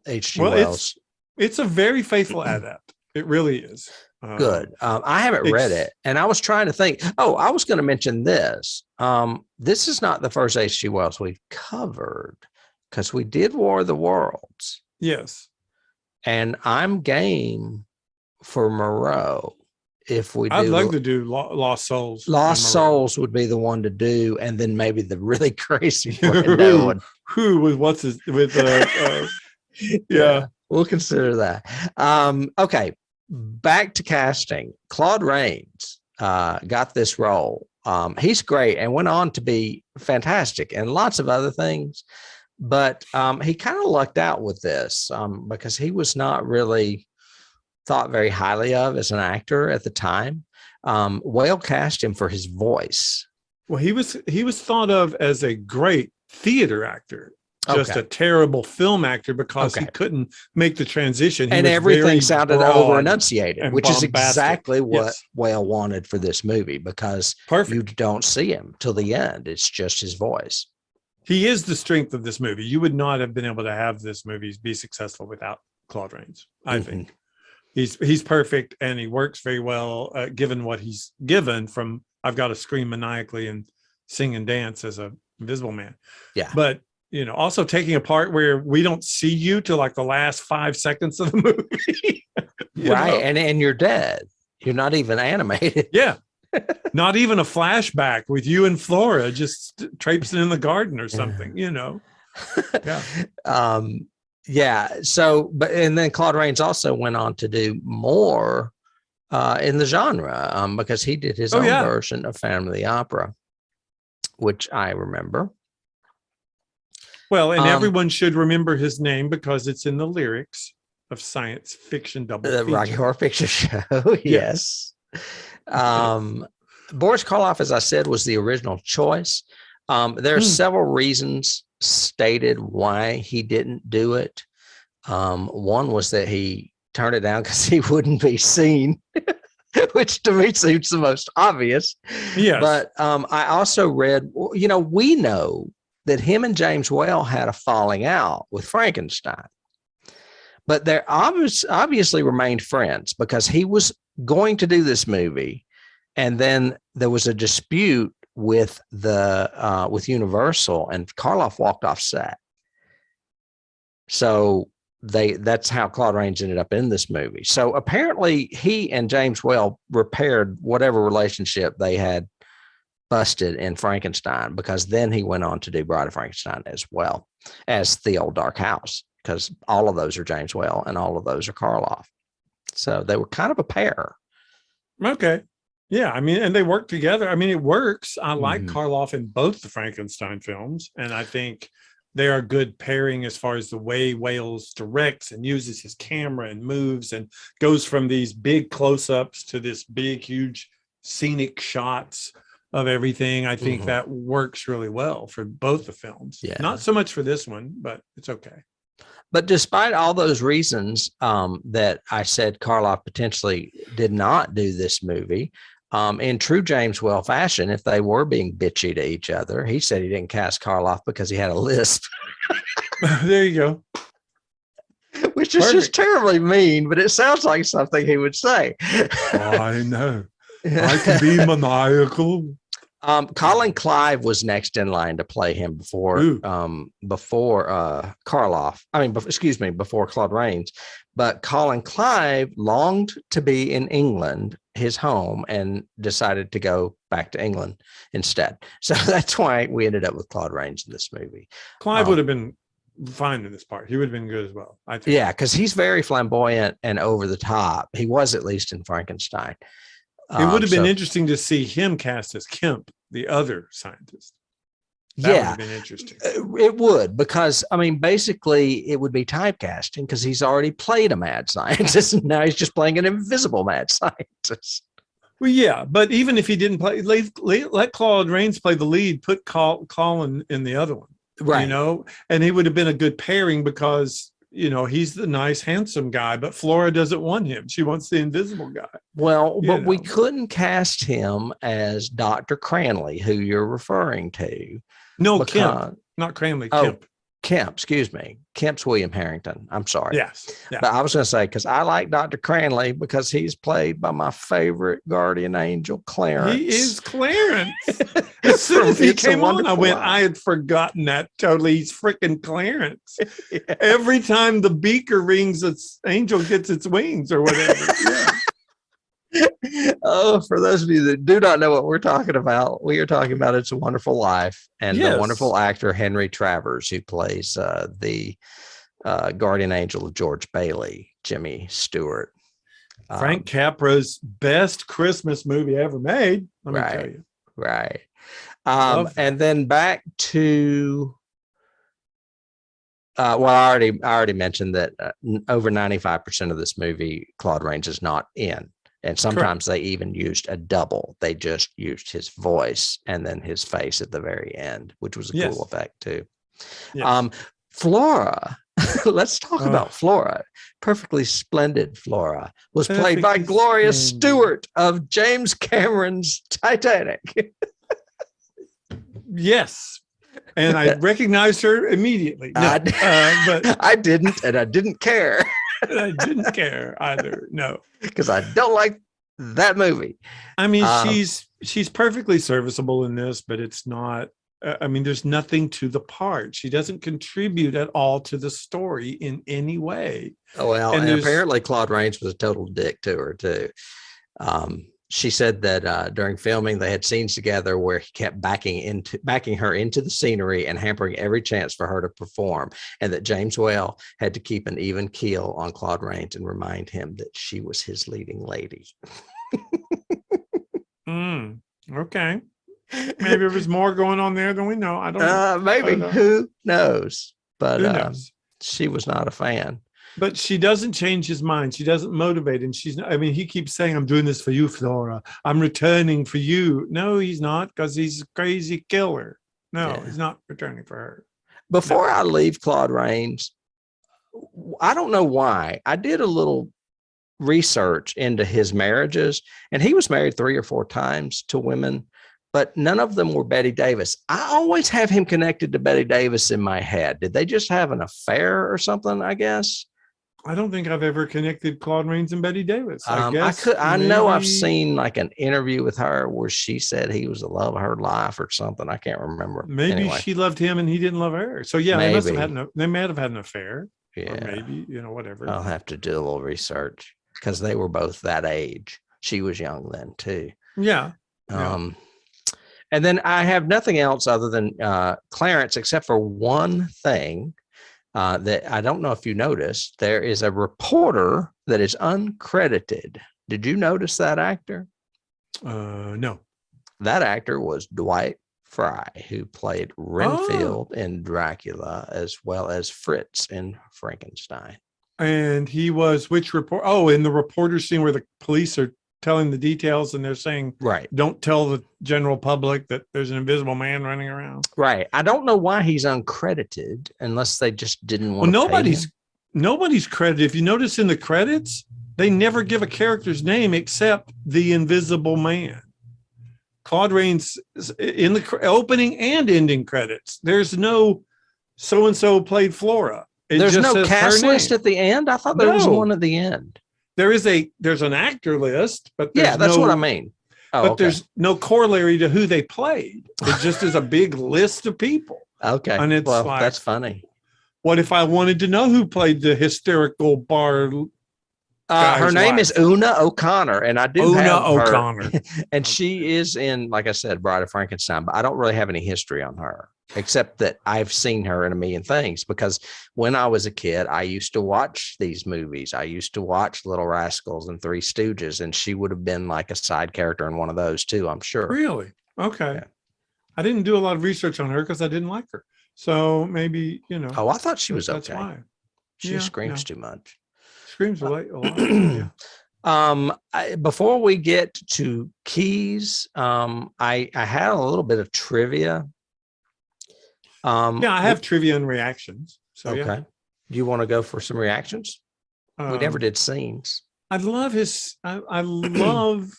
H.G. Wells. It's a very faithful adapt. It really is. Good. I haven't read it, and I was trying to think. Oh, I was going to mention this. This is not the first H.G. Wells we've covered, because we did War of the Worlds. Yes. And I'm game for Moreau. If we do, I'd like to do Lost Souls. Lost Souls would be the one to do, and then maybe the really crazy one. Yeah, we'll consider that. Okay. Back to casting. Claude Rains got this role. He's great and went on to be fantastic and lots of other things, but he kind of lucked out with this because he was not really thought very highly of as an actor at the time. Whale cast him for his voice. Well, he was thought of as a great theater actor, just a terrible film actor because he couldn't make the transition. And everything sounded over enunciated, which is exactly what Whale wanted for this movie, because you don't see him till the end. It's just his voice. He is the strength of this movie. You would not have been able to have this movie be successful without Claude Rains, I think. He's perfect, and he works very well, given what he's given from I've got to scream maniacally and sing and dance as a Invisible Man. Yeah. But, also taking a part where we don't see you till like the last 5 seconds of the movie. Right. And you're dead. You're not even animated. Yeah. Not even a flashback with you and Flora just traipsing in the garden or something, Yeah. Yeah. So, and then Claude Rains also went on to do more in the genre, because he did his own version of Phantom of the Opera, which I remember. Well, and everyone should remember his name because it's in the lyrics of science fiction double feature. The Rocky Horror Picture Show. Yes. Boris Karloff, as I said, was the original choice. There are several reasons stated why he didn't do it. One was that he turned it down because he wouldn't be seen, which to me seems the most obvious. Yes. But I also read, we know that him and James Whale had a falling out with Frankenstein, but they obviously remained friends because he was going to do this movie, and then there was a dispute with with Universal, and Karloff walked off set. So that's how Claude Rains ended up in this movie. So apparently he and James Whale repaired whatever relationship they had busted in Frankenstein, because then he went on to do Bride of Frankenstein as well as The Old Dark House, because all of those are James Whale and all of those are Karloff. So they were kind of a pair. Okay. Yeah, and they work together. It works. I like Karloff in both the Frankenstein films, and I think they are a good pairing as far as the way Wales directs and uses his camera and moves and goes from these big close-ups to this big, huge scenic shots of everything. I think that works really well for both the films. Yeah. Not so much for this one, but it's okay. But despite all those reasons that I said Karloff potentially did not do this movie, in true James Whale fashion, if they were being bitchy to each other, he said he didn't cast Karloff because he had a lisp. There you go. Which is just terribly mean, but it sounds like something he would say. I know. I can be maniacal. Colin Clive was next in line to play him before Karloff. Before Claude Rains. But Colin Clive longed to be in England, his home, and decided to go back to England instead. So that's why we ended up with Claude Rains in this movie. Clive would have been fine in this part. He would have been good as well, I think. Yeah, because he's very flamboyant and over the top. He was, at least in Frankenstein. It would have been interesting to see him cast as Kemp, the other scientist. That would have been interesting. It would, because basically it would be typecasting, because he's already played a mad scientist, and now he's just playing an invisible mad scientist. Well, yeah, but even if he didn't play, let Claude Rains play the lead, put Colin in the other one, right? And he would have been a good pairing because he's the nice, handsome guy, but Flora doesn't want him. She wants the invisible guy. Well, but we couldn't cast him as Dr. Cranley, who you're referring to. No, Kemp, not Cranley. Kemp. Kemp, excuse me. Kemp's William Harrington. I'm sorry. Yes. Yeah. But I was going to say, because I like Dr. Cranley because he's played by my favorite guardian angel, Clarence. He is Clarence. As soon as he came on, I had forgotten that totally. He's freaking Clarence. Yeah. Every time the beaker rings, its angel gets its wings or whatever. Yeah. Oh, for those of you that do not know what we're talking about, we are talking about It's a Wonderful Life, and the wonderful actor Henry Travers, who plays the guardian angel of George Bailey, Jimmy Stewart. Frank Capra's best Christmas movie ever made. Let me tell you. Right. And then back to Well, I already mentioned that over 95% of this movie, Claude Rains is not in. And sometimes they even used a double. They just used his voice and then his face at the very end, which was a cool effect too. Yes. Flora, let's talk about Flora. Perfectly Splendid Flora was played by Gloria Stuart of James Cameron's Titanic. Yes. And I recognized her immediately. No, but I didn't, and I didn't care. I didn't care either. No, because I don't like that movie. I mean, she's perfectly serviceable in this, but it's not. I mean, there's nothing to the part. She doesn't contribute at all to the story in any way. Oh, well, and apparently Claude Rains was a total dick to her too. She said that during filming, they had scenes together where he kept backing her into the scenery and hampering every chance for her to perform, and that James Whale had to keep an even keel on Claude Rains and remind him that she was his leading lady. Okay. Maybe there was more going on there than we know. I don't know. Maybe. Who knows? But who knows? She was not a fan. But she doesn't change his mind. She doesn't motivate him. She's not, I mean, he keeps saying, I'm doing this for you, Flora. I'm returning for you. No, he's not, because he's a crazy killer. No, he's not returning for her. Before I leave Claude Rains, I don't know why. I did a little research into his marriages, and he was married 3 or 4 times to women, but none of them were Betty Davis. I always have him connected to Betty Davis in my head. Did they just have an affair or something, I guess? I don't think I've ever connected Claude Rains and Betty Davis. I know I've seen like an interview with her where she said he was the love of her life or something. I can't remember. Maybe she loved him and he didn't love her. So yeah, they must have had they may have had an affair. Yeah, or maybe, whatever. I'll have to do a little research because they were both that age. She was young then too. Yeah. And then I have nothing else other than Clarence, except for one thing. That I don't know if you noticed, there is a reporter that is uncredited. Did you notice that actor? No. That actor was Dwight Fry, who played Renfield in Dracula, as well as Fritz in Frankenstein. And he was which report? Oh, in the reporter scene where the police are telling the details and they're saying, right, don't tell the general public that there's an invisible man running around. Right. I don't know why he's uncredited unless they just didn't want to nobody's credited. If you notice in the credits, they never give a character's name except the invisible man. Claude Rains in the opening and ending credits. There's no so-and-so played Flora. There's no cast list at the end. I thought there was one at the end. There's an actor list, but that's what I mean. But there's no corollary to who they played. It just is a big list of people. Okay. And it's like, that's funny. What if I wanted to know who played the hysterical bar? Her name is Una O'Connor, and I do have her. O'Connor. And she is in, like I said, Bride of Frankenstein, but I don't really have any history on her, except that I've seen her in a million things, because when I was a kid, I used to watch these movies. I used to watch Little Rascals and Three Stooges, and she would have been like a side character in one of those too, I'm sure. Really? Okay. Yeah. I didn't do a lot of research on her because I didn't like her. So maybe, Oh, I thought she was okay. That's why. She screams too much. Screams a lot. Yeah. Before we get to keys, I had a little bit of trivia. I have trivia and reactions. So okay. Yeah. Do you want to go for some reactions? We never did scenes. I love I love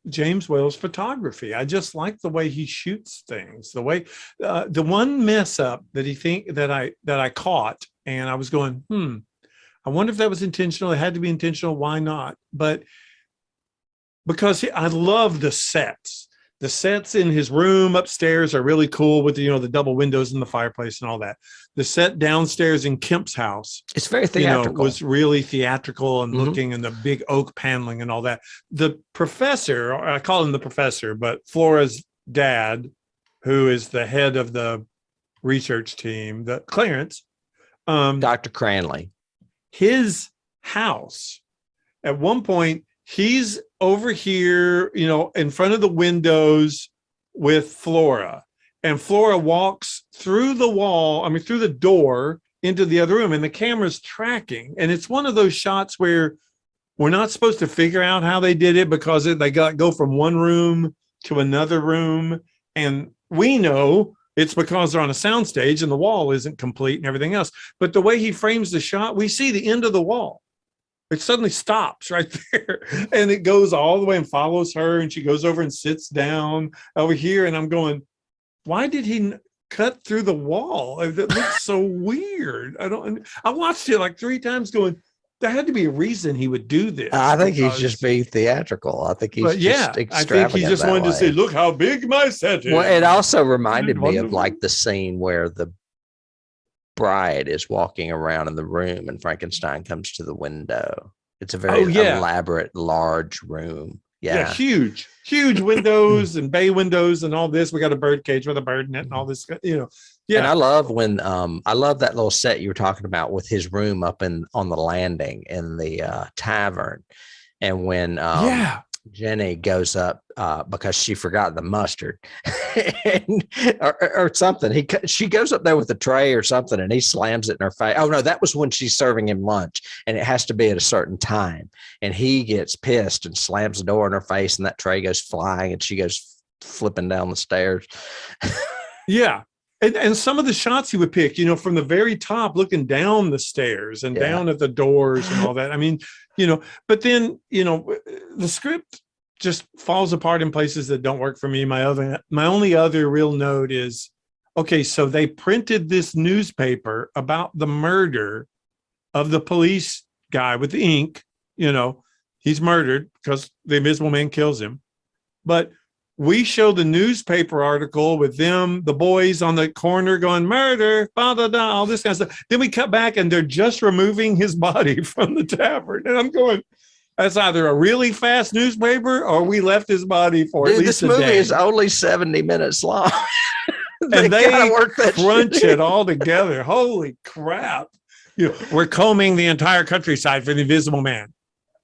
James Whale's photography. I just like the way he shoots things. The way the one mess up that I caught, and I was going, I wonder if that was intentional. It had to be intentional. Why not? But because I love the sets. The sets in his room upstairs are really cool with the double windows in the fireplace and all that. The set downstairs in Kemp's house, it's very theatrical. Was really theatrical and looking, and the big oak paneling and all that. The professor, I call him the professor, but Flora's dad, who is the head of the research team, Clarence, Dr. Cranley, his house, at one point, he's over here, in front of the windows with Flora, and Flora walks through the door into the other room, and the camera's tracking. And it's one of those shots where we're not supposed to figure out how they did it, because they go from one room to another room. And we know it's because they're on a soundstage and the wall isn't complete and everything else. But the way he frames the shot, we see the end of the wall. It suddenly stops right there, and it goes all the way and follows her. And she goes over and sits down over here. And I'm going, why did he cut through the wall? It looks so weird. I watched it like 3 times going, there had to be a reason he would do this. I think he's just being theatrical. I think he's just extravagant. I think he just wanted to say, look how big my set is. Well, it also reminded me of like the scene where the bride is walking around in the room and Frankenstein comes to the window. It's a very elaborate, large room. Yeah, huge windows and bay windows and all this. We got a bird cage with a bird in it and all this, Yeah. And I love when I love that little set you were talking about with his room up on the landing in the tavern. And when Jenny goes up because she forgot the mustard or something. She goes up there with a tray or something and he slams it in her face. Oh no, that was when she's serving him lunch and it has to be at a certain time. And he gets pissed and slams the door in her face and that tray goes flying and she goes flipping down the stairs. Yeah. And some of the shots he would pick, from the very top, looking down the stairs and down at the doors and all that. I mean, but then, the script just falls apart in places that don't work for me. My only other real note is, okay, so they printed this newspaper about the murder of the police guy with the ink. He's murdered because the Invisible Man kills him. But we show the newspaper article with them, the boys on the corner going, murder, all this kind of stuff. Then we cut back and they're just removing his body from the tavern. And I'm going, that's either a really fast newspaper or we left his body for at least a day. This movie is only 70 minutes long. And they crunch it all together. Holy crap. We're combing the entire countryside for the Invisible Man.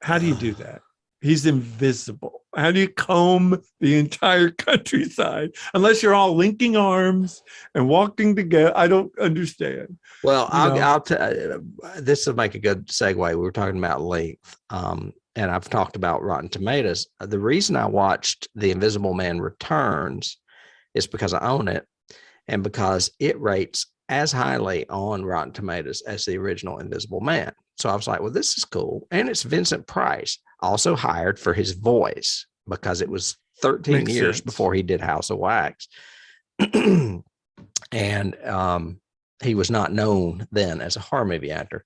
How do you do that? He's invisible. How do you comb the entire countryside unless you're all linking arms and walking together? I don't understand. Well, I'll tell you, this will make a good segue. We were talking about length, and I've talked about Rotten Tomatoes. The reason I watched The Invisible Man Returns is because I own it and because it rates as highly on Rotten Tomatoes as the original Invisible Man. So I was like, well, this is cool. And it's Vincent Price, also hired for his voice because it was 13 years before he did House of Wax. And he was not known then as a horror movie actor.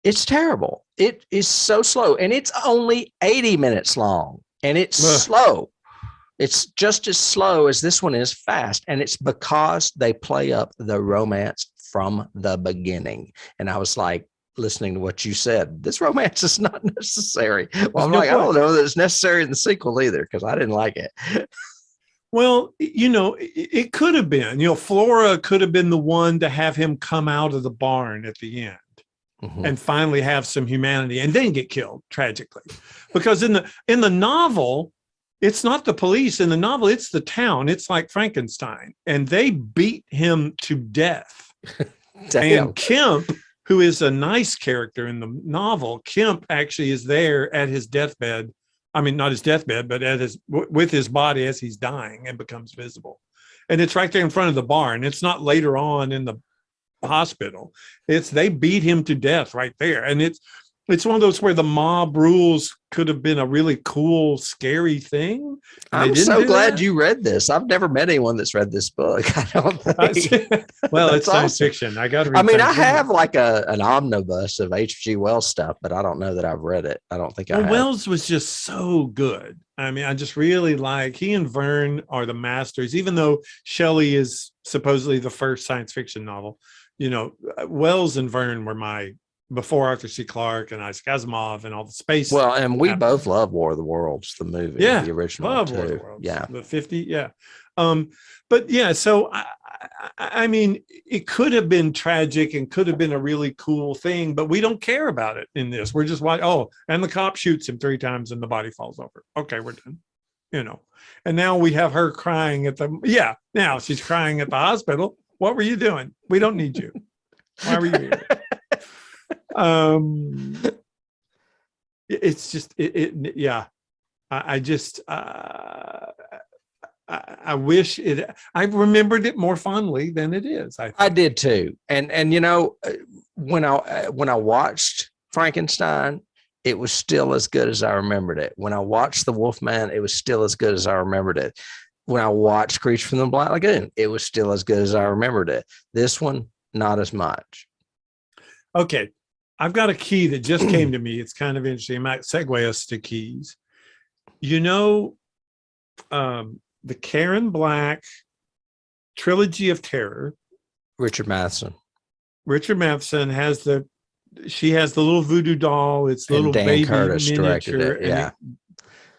It's terrible. It is so slow. And it's only 80 minutes long. And it's slow. It's just as slow as this one is fast. And it's because they play up the romance from the beginning. And I was like, listening to what you said, this romance is not necessary. Well, I'm like, I don't know that it's necessary in the sequel either, because I didn't like it. Well, it could have been, Flora could have been the one to have him come out of the barn at the end and finally have some humanity and then get killed tragically. Because in the novel, it's not the police. In the novel, it's the town. It's like Frankenstein. And they beat him to death. And Kemp, who is a nice character in the novel, Kemp actually is there at his deathbed. I mean, not his deathbed, but with his body as he's dying and becomes visible. And it's right there in front of the barn. It's not later on in the hospital. They beat him to death right there. And it's one of those where the mob rules could have been a really cool, scary thing. I'm so glad you read this. I've never met anyone that's read this book. I don't think. Well, it's science fiction. I got to read. I mean, I have like an omnibus of H.G. Wells stuff, but I don't know that I've read it. I don't think I have. Wells was just so good. I mean, I just really he and Verne are the masters, even though Shelley is supposedly the first science fiction novel. Wells and Verne were before Arthur C. Clarke and Isaac Asimov and all the space. Well, and we both love War of the Worlds, the movie, the original. Love War of the Worlds, the 50, but yeah, so I mean, it could have been tragic and could have been a really cool thing, but we don't care about it in this. We're just and the cop shoots him 3 times and the body falls over. Okay, we're done. And now we have her crying now she's crying at the hospital. What were you doing? We don't need you. Why were you here? It's just yeah. I just I wish it. I remembered it more fondly than it is. I did too. And you know, when I watched Frankenstein, it was still as good as I remembered it. When I watched The Wolfman, it was still as good as I remembered it. When I watched Creature from the Black Lagoon, it was still as good as I remembered it. This one, not as much. Okay. I've got a key that just came to me. It's kind of interesting. I might segue us to keys. You know, the Karen Black trilogy of terror. Richard Matheson has she has the little voodoo doll. It's the little Dan baby Curtis miniature. it, yeah.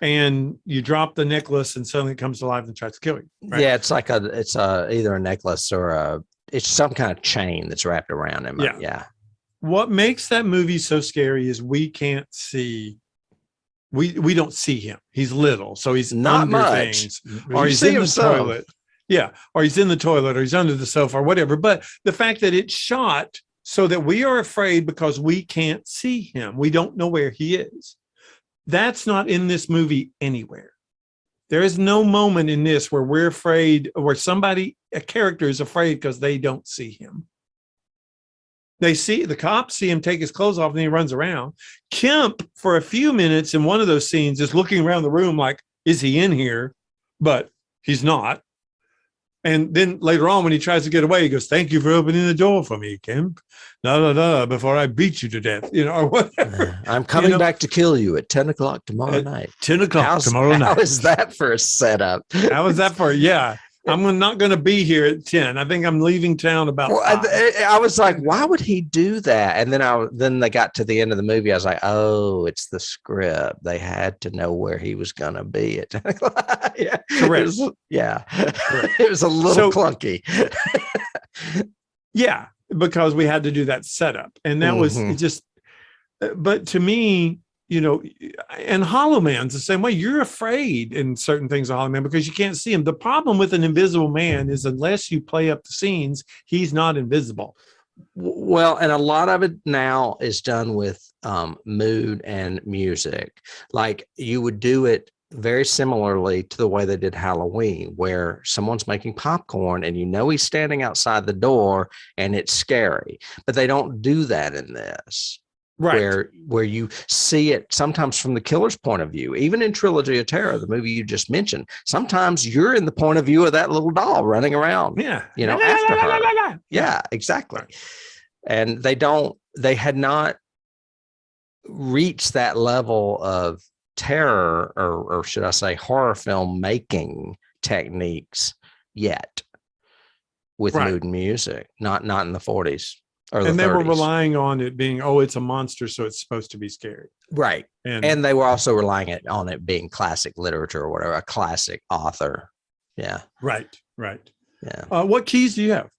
And you drop the necklace and suddenly it comes to life and tries to kill you. Right? Yeah, it's like either a necklace or it's some kind of chain that's wrapped around him. Yeah. What makes that movie so scary is we can't see. We don't see him. He's little, so he's not under much. things, or he's in the toilet. Yeah, or he's in the toilet, or he's under the sofa, or whatever. But the fact that it's shot so that we are afraid because we can't see him, we don't know where he is. That's not in this movie anywhere. There is no moment in this where we're afraid, where a character is afraid because they don't see him. The cops see him take his clothes off and he runs around. Kemp, for a few minutes in one of those scenes, is looking around the room like, is he in here? But he's not. And then later on, when he tries to get away, he goes, thank you for opening the door for me, Kemp. Before I beat you to death, or whatever. I'm coming back to kill you at 10 o'clock tomorrow night. 10 o'clock tomorrow night. How is that for a setup? How is that for, yeah. I'm not going to be here at 10. I think I'm leaving town about 5. I was like, why would he do that? And then they got to the end of the movie. I was like, oh, it's the script. They had to know where he was going to be at 10 o'clock. Yeah. Correct. It was a little clunky. Yeah, because we had to do that setup. And that was just, but to me, and Hollow Man's the same way. You're afraid in certain things of Hollow Man because you can't see him. The problem with an invisible man is unless you play up the scenes, he's not invisible. Well, and a lot of it now is done with mood and music. Like you would do it very similarly to the way they did Halloween, where someone's making popcorn and he's standing outside the door and it's scary, but they don't do that in this. Right. Where you see it sometimes from the killer's point of view, even in Trilogy of Terror, the movie you just mentioned, sometimes you're in the point of view of that little doll running around, after her. Yeah, exactly. And they had not reached that level of terror or should I say horror film making techniques yet with mood and music, not in the 40s. And they were relying on it being, it's a monster, so it's supposed to be scary. Right. And they were also relying on it being classic literature or whatever, a classic author. Yeah. Right. Yeah. What keys do you have?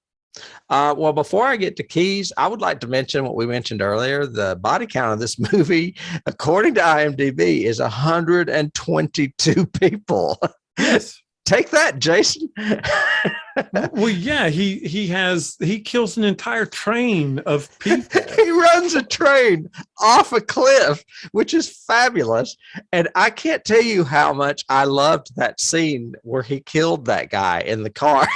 Well, before I get to keys, I would like to mention what we mentioned earlier. The body count of this movie, according to IMDb, is 122 people. Yes. Take that, Jason. Well, yeah, he kills an entire train of people. He runs a train off a cliff, which is fabulous. And I can't tell you how much I loved that scene where he killed that guy in the car.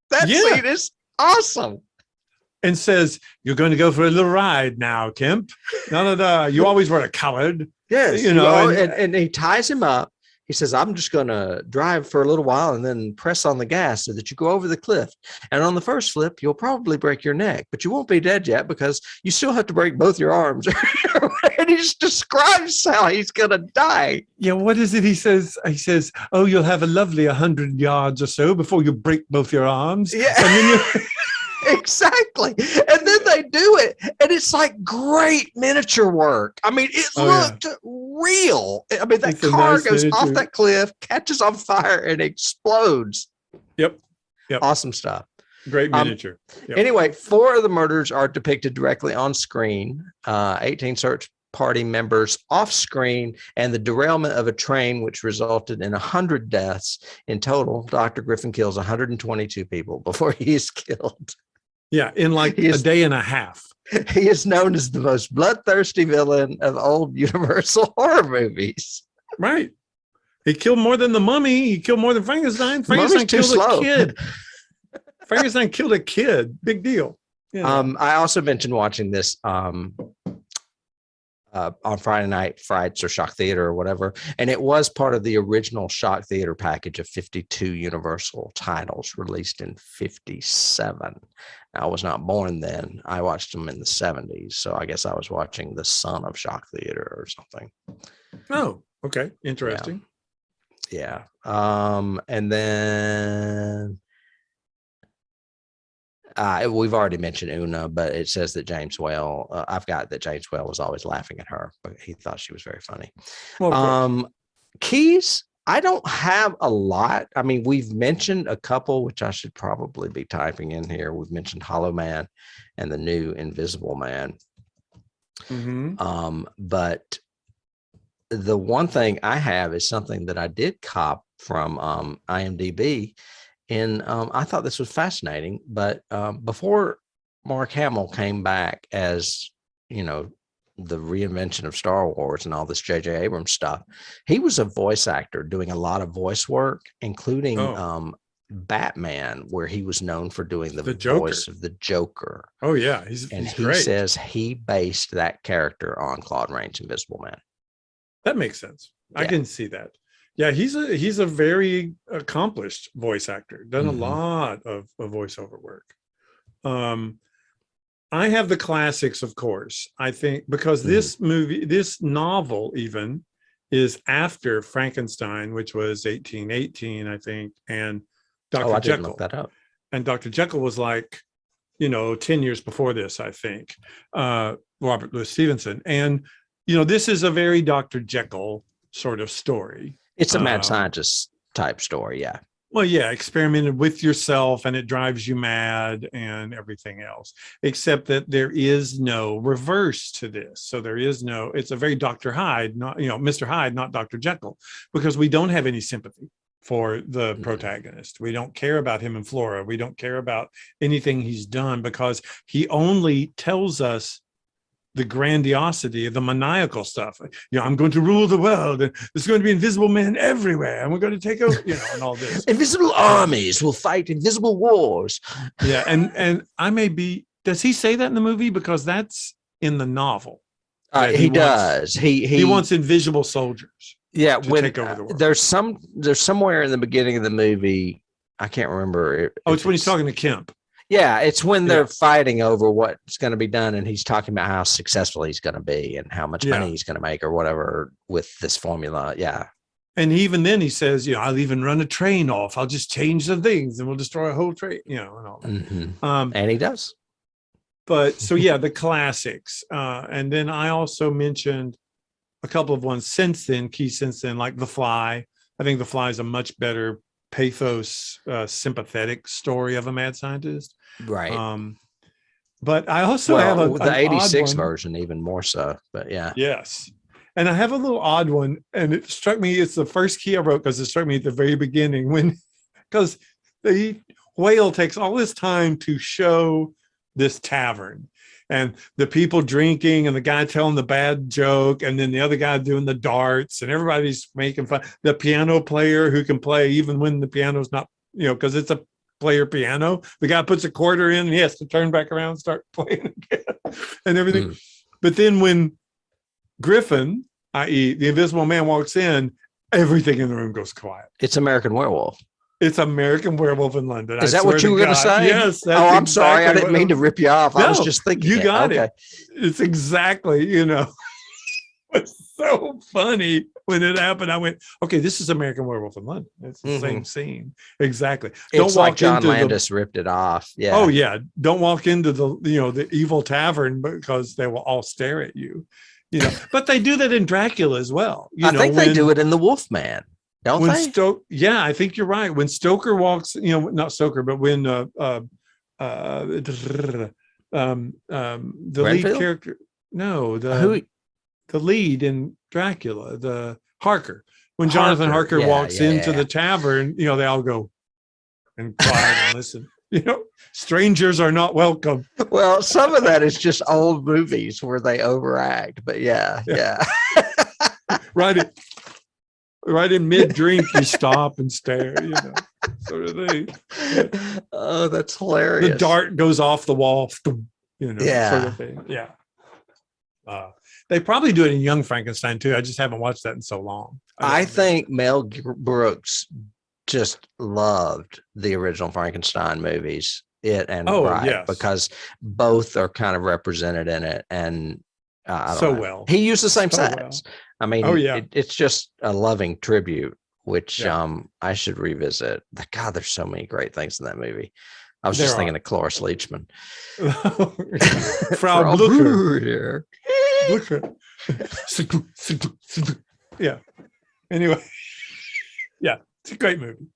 That scene is awesome. And says, you're going to go for a little ride now, Kemp. No. You always were a coward. Yes. And he ties him up. He says, I'm just going to drive for a little while and then press on the gas so that you go over the cliff. And on the first flip, you'll probably break your neck, but you won't be dead yet because you still have to break both your arms. And he just describes how he's going to die. Yeah, what is it? He says, you'll have a lovely 100 yards or so before you break both your arms. Yeah. And then Exactly. And then they do it. And it's like great miniature work. I mean, it looked real. I mean, that car goes off that cliff, catches on fire, and explodes. Yep. Awesome stuff. Great miniature. Anyway, 4 of the murders are depicted directly on screen. 18 search party members off screen, and the derailment of a train, which resulted in 100 deaths in total. Dr. Griffin kills 122 people before he is killed. Yeah, in like a day and a half. He is known as the most bloodthirsty villain of old Universal horror movies. Right. He killed more than the Mummy. He killed more than Frankenstein. Frankenstein killed a kid. Frankenstein killed a kid. Big deal. Yeah. I also mentioned watching this on Friday night frights or Shock Theater or whatever, and it was part of the original Shock Theater package of 52 Universal titles released in 57. I was not born then. I watched them in the 70s, so I guess I was watching the son of Shock Theater or something. Oh, okay, interesting. Yeah. And then we've already mentioned Una, but it says that James Whale, I've got that James Whale was always laughing at her, but he thought she was very funny. Well, keys, I don't have a lot. I mean, we've mentioned a couple, which I should probably be typing in here. We've mentioned Hollow Man and the new Invisible Man. But the one thing I have is something that I did cop from IMDb. And I thought this was fascinating, but before Mark Hamill came back as, the reinvention of Star Wars and all this J.J. Abrams stuff, he was a voice actor doing a lot of voice work, including Batman, where he was known for doing the voice of the Joker. Oh, yeah. He great. says he based that character on Claude Rains' Invisible Man. That makes sense. Yeah. I can see that. Yeah, he's a very accomplished voice actor. Done a lot of voiceover work. I have the classics, of course. I think because this novel even is after Frankenstein, which was 1818, I think, and Dr. Jekyll. Didn't look that up. And Dr. Jekyll was like, 10 years before this, I think. Robert Louis Stevenson, and this is a very Dr. Jekyll sort of story. It's a mad scientist type story, yeah. Well, yeah, experimented with yourself and it drives you mad and everything else, except that there is no reverse to this. So it's a very Dr. Hyde, not, Mr. Hyde, not Dr. Jekyll, because we don't have any sympathy for the protagonist. We don't care about him and Flora. We don't care about anything he's done because he only tells us the grandiosity of the maniacal stuff. I'm going to rule the world, and there's going to be invisible men everywhere, and we're going to take over, and all this. Invisible armies will fight invisible wars. Yeah, and I may be. Does he say that in the movie? Because that's in the novel. He does. He wants invisible soldiers. Yeah, to take over the world. There's somewhere in the beginning of the movie. I can't remember. It's when he's talking to Kemp. Yeah, it's when they're fighting over what's going to be done, and he's talking about how successful he's going to be and how much money he's going to make or whatever with this formula. Yeah. And even then he says, I'll even run a train off. I'll just change the things and we'll destroy a whole train, and all that. And he does. But so, the classics. And then I also mentioned a couple of ones since then, like The Fly. I think The Fly is a much better pathos, sympathetic story of a mad scientist. Right. But I also have the 86 version even more so, but yeah. Yes. And I have a little odd one, and it struck me, it's the first key I wrote because it struck me at the very beginning because the whale takes all this time to show this tavern and the people drinking and the guy telling the bad joke and then the other guy doing the darts and everybody's making fun. The piano player who can play even when the piano's not, because it's a player piano. The guy puts a quarter in and he has to turn back around and start playing again and everything. But then when Griffin, i.e. the Invisible Man, walks in, everything in the room goes quiet. It's American Werewolf. It's American Werewolf in London. Is that what you were going to say? Yes. I'm sorry. I didn't mean to rip you off. I was just thinking. You got it. It's exactly, It's so funny when it happened. I went, okay, this is American Werewolf in London. It's the same scene. Exactly. It's like John Landis ripped it off. Yeah. Oh, yeah. Don't walk into the evil tavern because they will all stare at you. But they do that in Dracula as well. I think they do it in The Wolfman. Don't they? I think you're right. When Stoker walks, not Stoker, but when the lead character, the lead in Dracula, the Harker. When Jonathan Harker walks into the tavern, they all go and quiet and listen. strangers are not welcome. Well, some of that is just old movies where they overact, but yeah. Right in mid-drink, you stop and stare, sort of thing. Oh, that's hilarious. The dart goes off the wall, sort of thing. Yeah. They probably do it in Young Frankenstein too. I just haven't watched that in so long. I think Mel Brooks just loved the original Frankenstein movies, It and Bride, yes. because both are kind of represented in it, and I don't know. Well. He used the same So sets. well. I mean, it's just a loving tribute, which I should revisit. God, there's so many great things in that movie. I was just thinking of Cloris Leachman. Frau Blucher. Yeah. Anyway. Yeah, it's a great movie.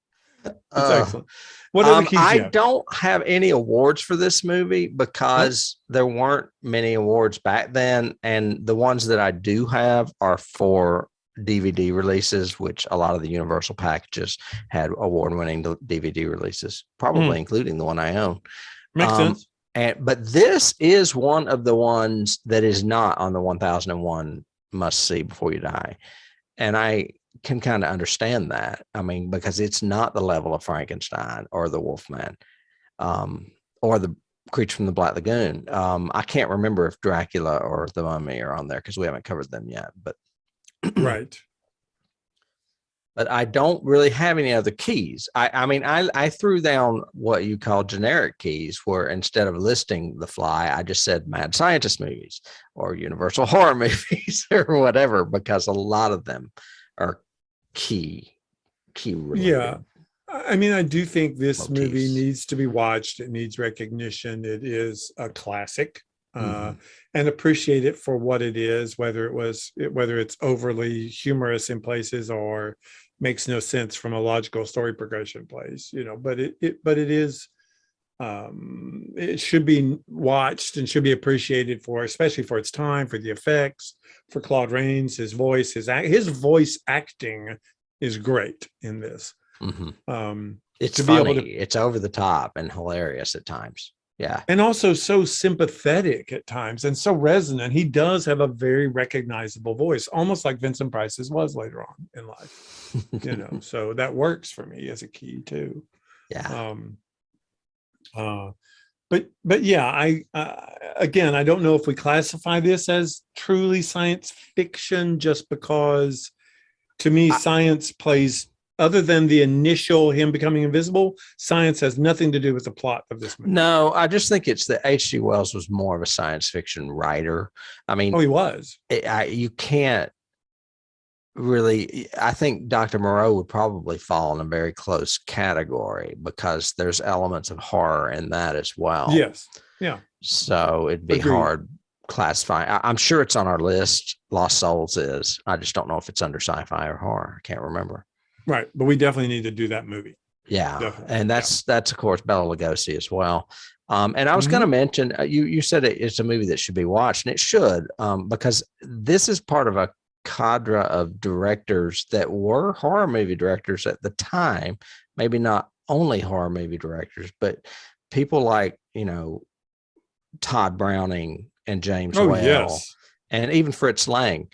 It's excellent. What other keys I don't have any awards for this movie because there weren't many awards back then, and the ones that I do have are for DVD releases, which a lot of the Universal packages had award-winning DVD releases, probably including the one I own. Makes sense. But this is one of the ones that is not on the 1001 must see before you die, and I can kind of understand that. I mean, because it's not the level of Frankenstein or the Wolfman, or the Creature from the Black Lagoon. I can't remember if Dracula or the Mummy are on there because we haven't covered them yet. But right. But I don't really have any other keys. I threw down what you call generic keys, where instead of listing The Fly, I just said Mad Scientist movies or Universal horror movies or whatever, because a lot of them are key related. Yeah. I mean, I do think this motifs. movie needs to be watched. It needs recognition. It is a classic, and appreciate it for what it is, whether it's overly humorous in places or makes no sense from a logical story progression place, but it is, it should be watched and should be appreciated for, especially for its time, for the effects, for Claude Rains, his voice, his voice acting is great in this. It's funny. It's over the top and hilarious at times. Yeah. And also so sympathetic at times and so resonant. He does have a very recognizable voice, almost like Vincent Price's was later on in life, so that works for me as a key too. Yeah. But yeah, again, I don't know if we classify this as truly science fiction, just because to me, science plays, other than the initial him becoming invisible, science has nothing to do with the plot of this movie. No, I just think it's that H.G. Wells was more of a science fiction writer. I mean, he was. You can't really. I think Dr. Moreau would probably fall in a very close category because there's elements of horror in that as well. Yes. Yeah. So it'd be hard classifying. I'm sure it's on our list. Lost Souls is. I just don't know if it's under sci-fi or horror. I can't remember. Right, but we definitely need to do that movie. Yeah, definitely. And that's of course Bela Lugosi as well. And I was going to mention, you said it's a movie that should be watched, and it should, because this is part of a cadre of directors that were horror movie directors at the time. Maybe not only horror movie directors, but people like Todd Browning and James Whale, and even Fritz Lang.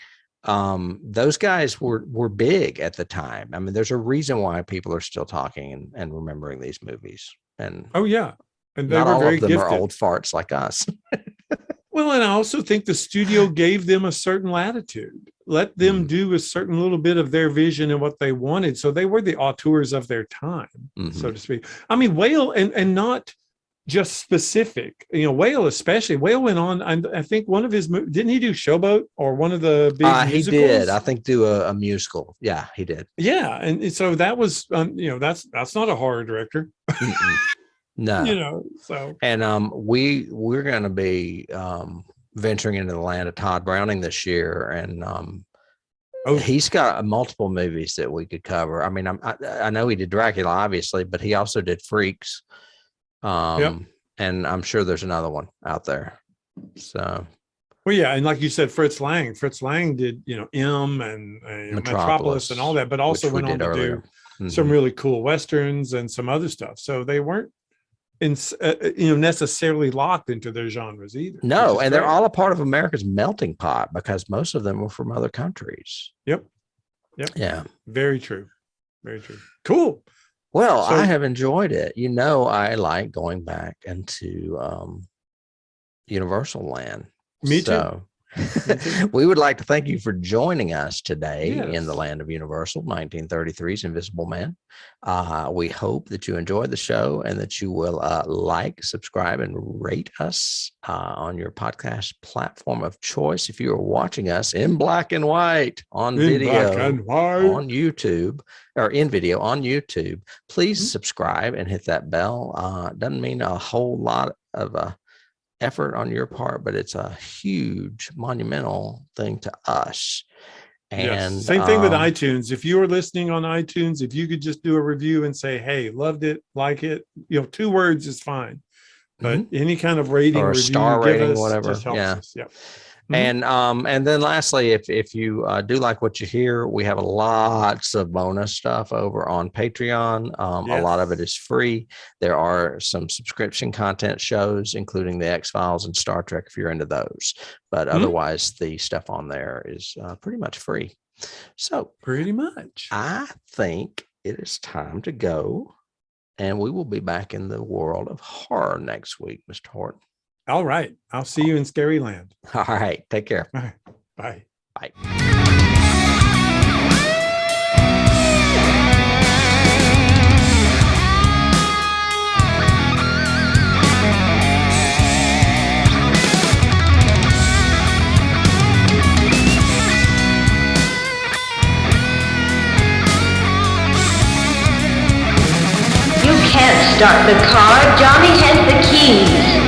Those guys were big at the time. I mean, there's a reason why people are still talking and remembering these movies. And and they not were all very of them gifted. are old farts like us. Well, and I also think the studio gave them a certain latitude, let them do a certain little bit of their vision and what they wanted. So they were the auteurs of their time, so to speak. I mean, Whale and not just specific, Whale especially. Whale went on, I think one of his, didn't he do Showboat or one of the big musicals? He did, I think, do a musical. Yeah, he did. Yeah, and so that was, that's not a horror director. No. So. And we're going to be venturing into the land of Todd Browning this year, and he's got multiple movies that we could cover. I mean, I know he did Dracula, obviously, but he also did Freaks. And I'm sure there's another one out there. So, well, yeah, and like you said, Fritz Lang did M and Metropolis and all that, but also went on to do some really cool westerns and some other stuff. So necessarily locked into their genres either. No, and they're all a part of America's melting pot because most of them were from other countries. Yep. Yeah. Very true. Very true. Cool. Well, I have enjoyed it. I like going back into Universal Land. Me too. We would like to thank you for joining us today in the land of Universal, 1933's Invisible Man. We hope that you enjoyed the show and that you will like, subscribe, and rate us on your podcast platform of choice. If you are watching us in black and white on video on YouTube or in video on YouTube, please subscribe and hit that bell. Doesn't mean a whole lot of effort on your part, but it's a huge monumental thing to us. And same thing with iTunes. If you are listening on iTunes, if you could just do a review and say, hey, loved it, like it, 2 words is fine, but any kind of rating or review, star rating, whatever. Just helps us. Yeah. And then lastly, if you do like what you hear, we have lots of bonus stuff over on Patreon. A lot of it is free. There are some subscription content shows, including the X-Files and Star Trek, if you're into those. But otherwise, the stuff on there is pretty much free. So pretty much, I think it is time to go, and we will be back in the world of horror next week, Mr. Horton. All right. I'll see you in Scary Land. All right. Take care. All right. Bye. Bye. You can't start the car. Johnny has the keys.